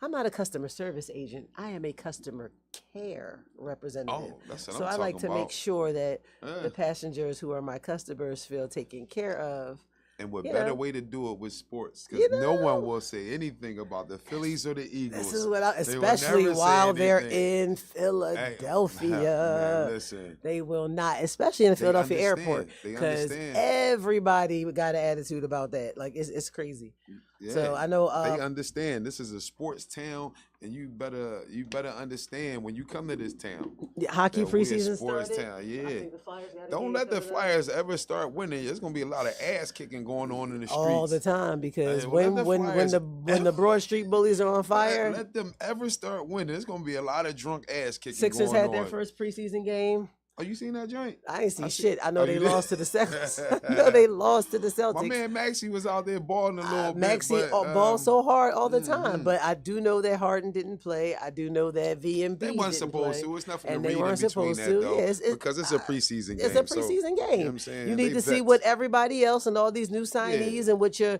I'm not a customer service agent. I am a customer care representative. Oh, that's what so I'm I like talking to make about. sure that the passengers who are my customers feel taken care of. And what you better know. way to do it with sports? Because no one will say anything about the Phillies or the Eagles. This is what They will especially never say while they're anything. in Philadelphia. Man, listen. They will not, especially in the Philadelphia airport, They because understand. everybody got an attitude about that. Like it's crazy. Yeah, So I know they understand this is a sports town, and you better understand when you come to this town. Hockey that we a preseason sports started. town. I Yeah. think the Flyers got a Don't game let the coming up. Flyers ever start winning. There's gonna be a lot of ass kicking going on in the streets all the time, because Hey, when let the when Flyers the Broad Street Bullies are on fire. Let them ever start winning. There's gonna be a lot of drunk ass kicking Sixers going had on. their first preseason game. Oh, you seen that joint? I ain't see see- shit. I know Oh, they you did? lost to the Celtics. I know they lost to the Celtics. My man Maxie was out there balling a little bit. Maxie but, balls so hard all the time, mhm. but I do know that Harden didn't play. I do know that VMB They wasn't didn't supposed play. to. It's nothing And to they read in weren't between supposed that to. though, Yeah, because it's a preseason game. It's a so, preseason you know what game. I'm saying? You need They to see vets. what everybody else and all these new signees and what your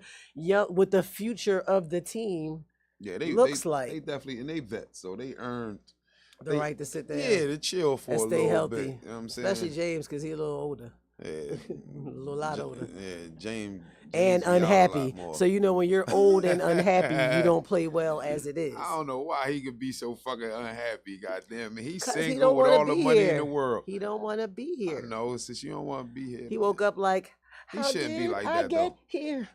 with the future of the team looks like. They definitely and they vets, so they earned the they- right to sit there yeah to chill for and a stay little healthy. bit. You know what I'm saying? Especially James, because he's a little older. Yeah. A lot older. Yeah, James And be out a lot unhappy. more. So when you're old and unhappy, you don't play well as it is. I don't know why he could be so fucking unhappy. Goddamn, he's 'Cause he single don't with wanna all the be money in here. the world. He don't want to be here. I know, since you don't want to be here. He woke up like, He how shouldn't be did like I that, get though. here?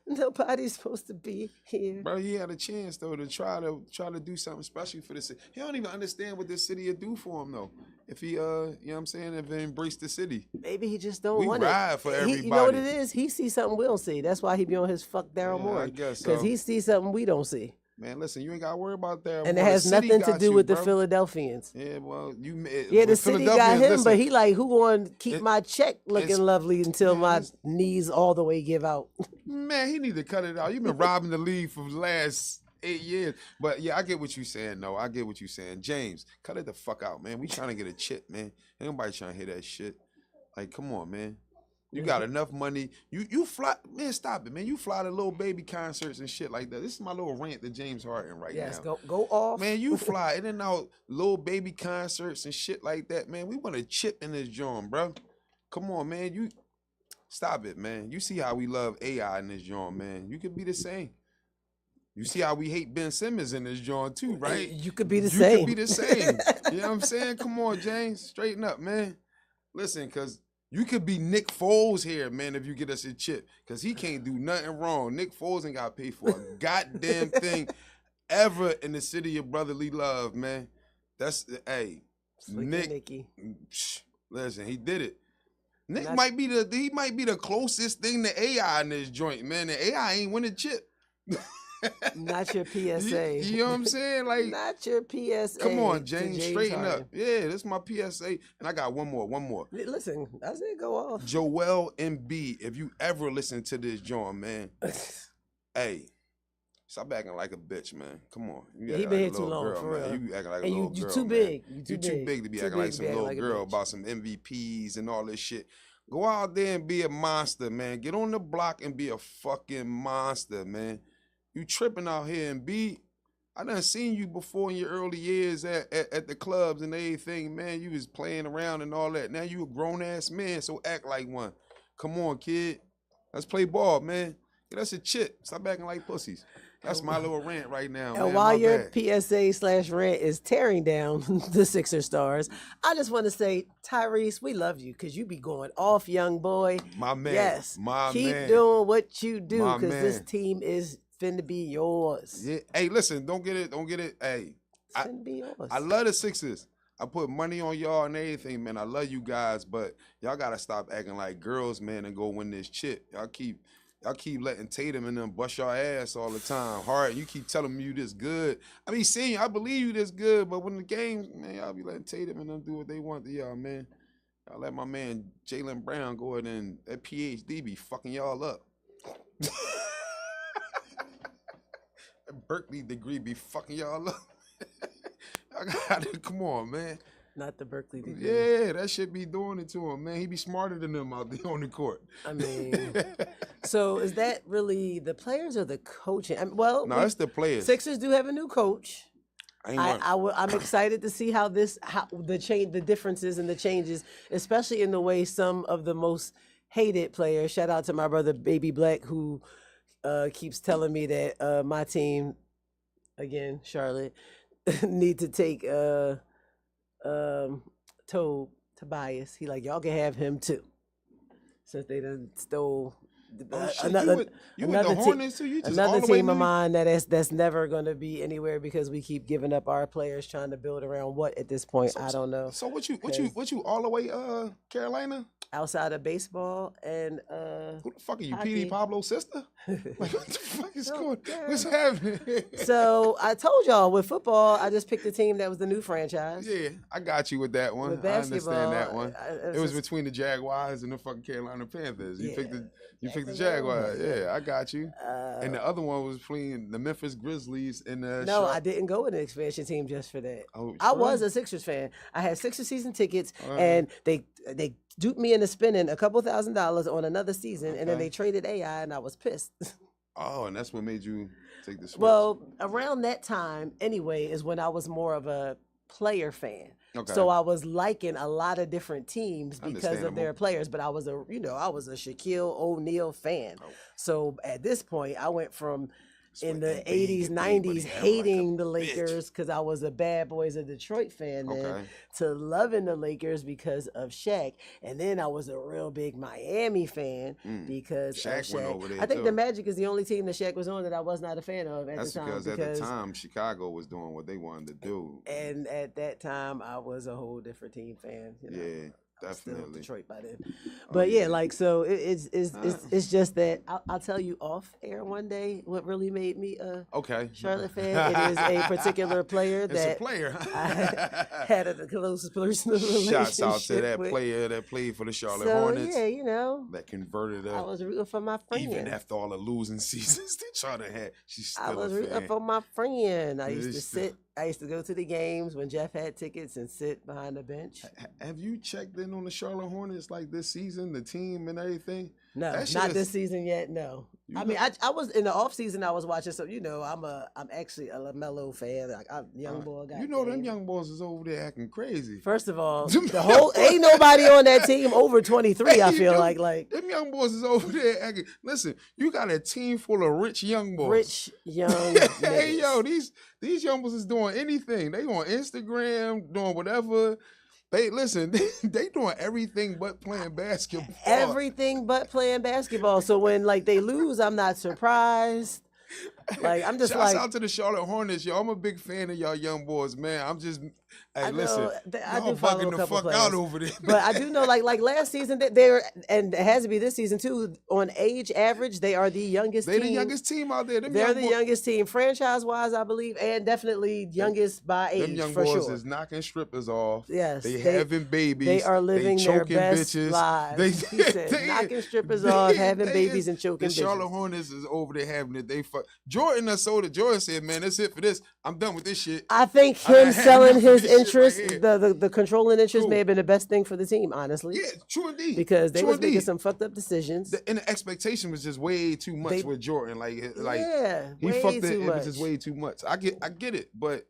Nobody's supposed to be here. Bro, he had a chance though to try to do something special for the city. He don't even understand what this city will do for him though. If he you know what I'm saying, if he embrace the city. Maybe he just don't We want it. ride for You know what it everybody. is? He sees something we don't see. That's why he be on his fuck Daryl Yeah, Morey. I guess Because so. he sees something we don't see. Man, listen, you ain't gotta worry about that. And it Well, the has city nothing to got do you, with the bro. Philadelphians. Yeah, well, Yeah, the city got him, but he like, who going to keep it- my check looking it's- lovely until man, my it's- knees all the way give out? Man, he need to cut it out. You've been robbing the league for the last 8 years. But yeah, I get what you're saying, though. I get what you're saying. James, cut it the fuck out, man. We trying to get a chip, man. Ain't nobody trying to hear that shit. Like, come on, man. You got enough money. You fly, man. Stop it, man. You fly to little baby concerts and shit like that. This is my little rant to James Harden right Yes, now. go off. Man, you fly in and out little baby concerts and shit like that, man. We want a chip in this joint, bro. Come on, man. You stop it, man. You see how we love AI in this joint, man. You could be the same. You see how we hate Ben Simmons in this joint too, right? You could be the You same. could be the same. You know what I'm saying? Come on, James. Straighten up, man. Listen, because you could be Nick Foles here, man, if you get us a chip. Because he can't do nothing wrong. Nick Foles ain't got to pay for a goddamn thing ever in the city of brotherly love, man. That's, hey, Slick Nick, Nicky. listen, he did it. Nick Not- might be the closest thing to AI in this joint, man. And AI ain't winning chip. Not your PSA. You know what I'm saying? Like, Not your PSA. come on, to James, straighten Harden. up. Yeah, this is my PSA. And I got one more. Listen, I said go off. Joel Embiid, if you ever listen to this joint, man, hey, stop acting like a bitch, man. Come on. You He acting been like here a too little long, girl, for man. real. You acting like a And little you girl, too man. big. You too big to be acting like some acting little like a girl bitch. about some MVPs and all this shit. Go out there and be a monster, man. Get on the block and be a fucking monster, man. you tripping out here, and B, I done seen you before in your early years at the clubs and everything, man. You was playing around and all that. Now you a grown ass man, so act like one. Come on, kid. Let's play ball, man. Get us a chip. Stop acting like pussies. That's my little rant right now, man. And while My your bad. PSA/rant is tearing down the Sixer stars, I just want to say, Tyrese, we love you because you be going off, young boy. My man. Yes. My Keep man. doing what you do My because this man. team is finna be yours. Yeah. Hey, listen, don't get it. Hey, It's finna be yours. I love the Sixers. I put money on y'all and everything, man. I love you guys, but y'all gotta stop acting like girls, man, and go win this chip. Y'all keep letting Tatum and them bust your ass all the time. Hard, you keep telling me you this good. I mean, seeing you, I believe you this good, but when the games, man, y'all be letting Tatum and them do what they want to y'all, man. Y'all let my man Jaylen Brown go ahead and that PhD be fucking y'all up. That Berkeley degree be fucking y'all up. I gotta, come on, man. Not the Berkeley degree. Yeah, that shit be doing it to him, man. He be smarter than them out there on the court. I mean, so is that really the players or the coaching? I mean, well, No, it's the players. Sixers do have a new coach. I ain't want- I'm excited to see how the differences and the changes, especially in the way some of the most hated players. Shout out to my brother Baby Black, who keeps telling me that my team, again Charlotte, need to take Tobias. He like, y'all can have him too, since they done stole. Oh, shit, Another you with the team- Hornets too? You just all Another the way team of new? mine that's never going to be anywhere because we keep giving up our players trying to build around what at this point. I don't know. So what you all the way Carolina? Outside of baseball and Who the fuck are you, hockey. PD Pablo's sister? Like, what the fuck is No, going? yeah. What's happening? So I told y'all with football, I just picked a team that was the new franchise. Yeah, I got you with that one. With I basketball, understand that one. It was just- between the Jaguars and the fucking Carolina Panthers. You Yeah, picked the Jacksonville. Jaguars. Yeah, I got you. uh, And the other one was between the Memphis Grizzlies and the no, I didn't go with an expansion team just for that. Oh, I was sure. a Sixers fan. I had Sixers season tickets, Uh-huh. and they duped me into spending a couple $1,000s on another season, and then Okay. they traded AI, and I was pissed. Oh, and that's what made you take the switch. Well, around that time, anyway, is when I was more of a player fan. okay. So I was liking a lot of different teams because of Understandable. their players, but I was a Shaquille O'Neal fan. Oh. So at this point, I went from in the Sweat that big 80s, and big, but 90s he held like a hating the bitch. Lakers because I was a Bad Boys of Detroit fan then, Okay. to loving the Lakers because of Shaq. And then I was a real big Miami fan Mm. because Shaq of went Shaq. over there, I think too. the Magic is the only team that Shaq was on that I was not a fan of at That's the time. because at the time Chicago was doing what they wanted to do. And at that time, I was a whole different team fan. You know? Yeah, I was still definitely. Detroit by then. Oh, But yeah, yeah. like, so it's Ah. it's just that I'll tell you off air one day what really made me a Okay. Charlotte fan. It is a particular player It's a that player. I had a close personal relationship Shouts out to that with. player that played for the Charlotte So Hornets yeah, you know, that converted I her. was rooting for my friend. Even after all the losing seasons that Charlotte had, she's I still was a rooting fan. for my friend. I Yeah, used to it's still- sit. I used to go to the games when Jeff had tickets and sit behind the bench. Have you checked in on the Charlotte Hornets like this season, the team and everything? No, That shit not is- this season yet. No, You I mean, know- I was in the off season. I was watching, so you know, I'm actually a LaMelo fan. Like I'm young boy. You know them goddamn. young boys is over there acting crazy. First of all, Them the young whole ain't nobody on that team over 23. I Hey, feel them- like Them young boys is over there acting. Listen, you got a team full of rich young boys. rich young. Hey niggas. yo, these young boys is doing anything. They on Instagram doing whatever. They listen. They doing everything but playing basketball. Everything but playing basketball. So when like they lose, I'm not surprised. Like I'm just Shouts like out to the Charlotte Hornets, yo. I'm a big fan of y'all young boys, man. I'm just, hey, I know, listen, I y'all do follow bugging a the couple fuck players. out over there. But I do know, like last season, that they're, and it has to be this season too. On age average, they are the youngest. They team. the youngest team out there. Them They're young the boys, youngest team, franchise-wise, I believe, and definitely youngest by them age young for boys sure. is knocking strippers off. Yes, They having babies. They are living they their choking best bitches. lives. He said, knocking strippers off, having babies, and choking The Charlotte bitches. Hornets is over there having it. They fuck. Jordan that sold it. Jordan said, "Man, that's it for this. I'm done with this shit." I think I done him had selling enough of his this shit right interest, here. the controlling interest, may Cool. have been the best thing for the team, honestly, Yeah, true indeed. because they True was making indeed. some fucked up decisions. And the expectation was just way too much They- with Jordan. Like Yeah, he way fucked it. too It was just much. way too much. I get it, but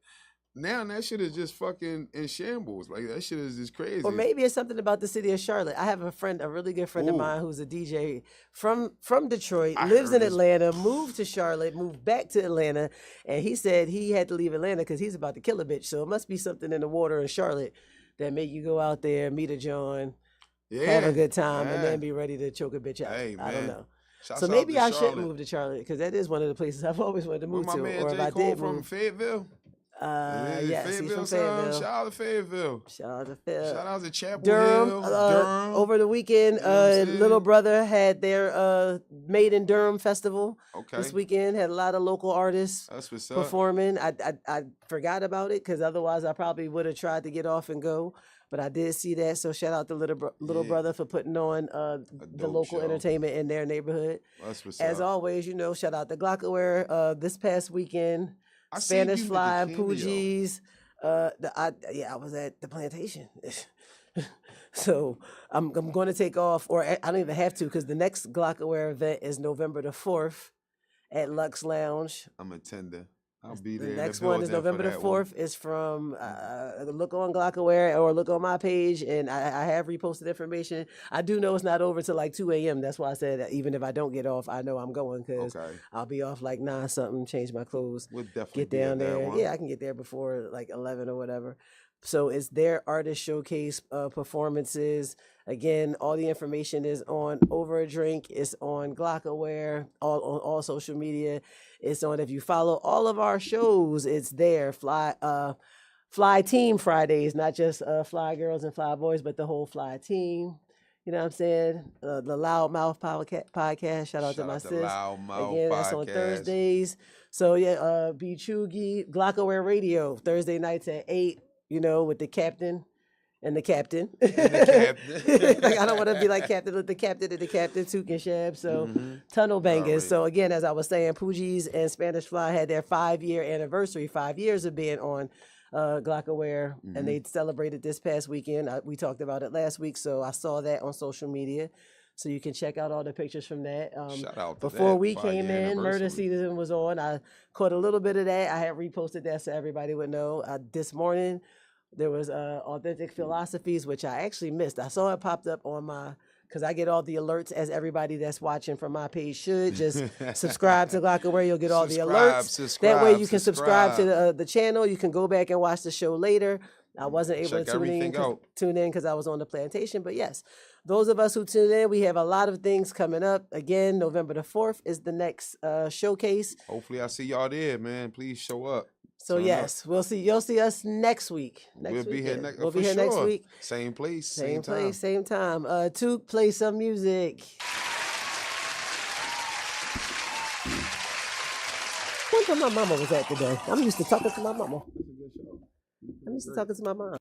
now that shit is just fucking in shambles. Like that shit is just crazy. Or maybe it's something about the city of Charlotte. I have a friend, a really good friend of Ooh. mine, who's a DJ from Detroit, I lives heard in this. Atlanta, moved to Charlotte, moved back to Atlanta, and he said he had to leave Atlanta because he's about to kill a bitch. So it must be something in the water in Charlotte that make you go out there, meet a John, yeah, have a good time, and yeah. then be ready to choke a bitch out. Hey, I don't man. know. Shouts So out maybe to I should Charlotte. move to Charlotte because that is one of the places I've always wanted to Where move my to. man Or if J. I Cole did from move, Fayetteville. yes, he's Fayetteville, from son. Fayetteville. Shout out to Fayetteville. Shout out to Fayetteville. Shout out to Chapel Durham, Hill, Durham. over the weekend, You know what I'm Little saying? Brother had their Made in Durham festival Okay, this weekend. Had a lot of local artists that's what's up. performing. I forgot about it because otherwise I probably would have tried to get off and go. But I did see that, so shout out to Little Yeah. Brother for putting on the dope local show. entertainment in their neighborhood. That's what's As up. always, shout out to Glockaware this past weekend. I seen Spanish you with the Fly, cameo. Poojies. I was at the plantation. So I'm going to take off, or I don't even have to, because the next Glockaware event is November the 4th at Lux Lounge. I'm a tender. I'll be The there. next one is November the 4th. Is from look on Glockaware or look on my page, and I have reposted information. I do know it's not over till like 2 a.m. That's why I said that even if I don't get off, I know I'm going because Okay, I'll be off like 9 something, change my clothes, we'll definitely get be at down that there. one. Yeah, I can get there before like 11 or whatever. So it's their artist showcase performances. Again, all the information is on Over a Drink. It's on Glockaware, on all social media. It's on, if you follow all of our shows, it's there. Fly Team Fridays, not just Fly Girls and Fly Boys, but the whole Fly Team. You know what I'm saying? The Loudmouth podcast. Shout out to my sis. Loudmouth Again, that's on Podcast. Thursdays. So yeah, B Chugi, Glockaware Radio, Thursday nights at 8, with the captain and the captain. captain. Like I don't want to be like Captain with the captain and the captain, Took and Shab. So tunnel bangers. Already. So again, as I was saying, Poojies and Spanish Fly had their 5-year anniversary, 5 years of being on Glockaware, and they celebrated this past weekend. We talked about it last week, so I saw that on social media. So you can check out all the pictures from that. Shout out to Before that we 5-year came in, Murder anniversary. Season was on. I caught a little bit of that. I had reposted that so everybody would know. This morning, there was Authentic Philosophies, which I actually missed. I saw it popped up on my, because I get all the alerts, as everybody that's watching from my page should. Just subscribe to Glockaware. You'll get all the alerts. That way you can subscribe to the channel. You can go back and watch the show later. I wasn't able Check to tune everything out. in because I was on the plantation. But yes, those of us who tune in, we have a lot of things coming up. Again, November the 4th is the next showcase. Hopefully, I see y'all there, man. Please show up. So Turn yes, we'll see. You'll see us next week. We'll be here next. We'll for be here next sure. week. Same place, Same time. place, same time. Took, play some music. Wonder where my mama was at today. I'm used to talking to my mama. I'm used to talking to my mom.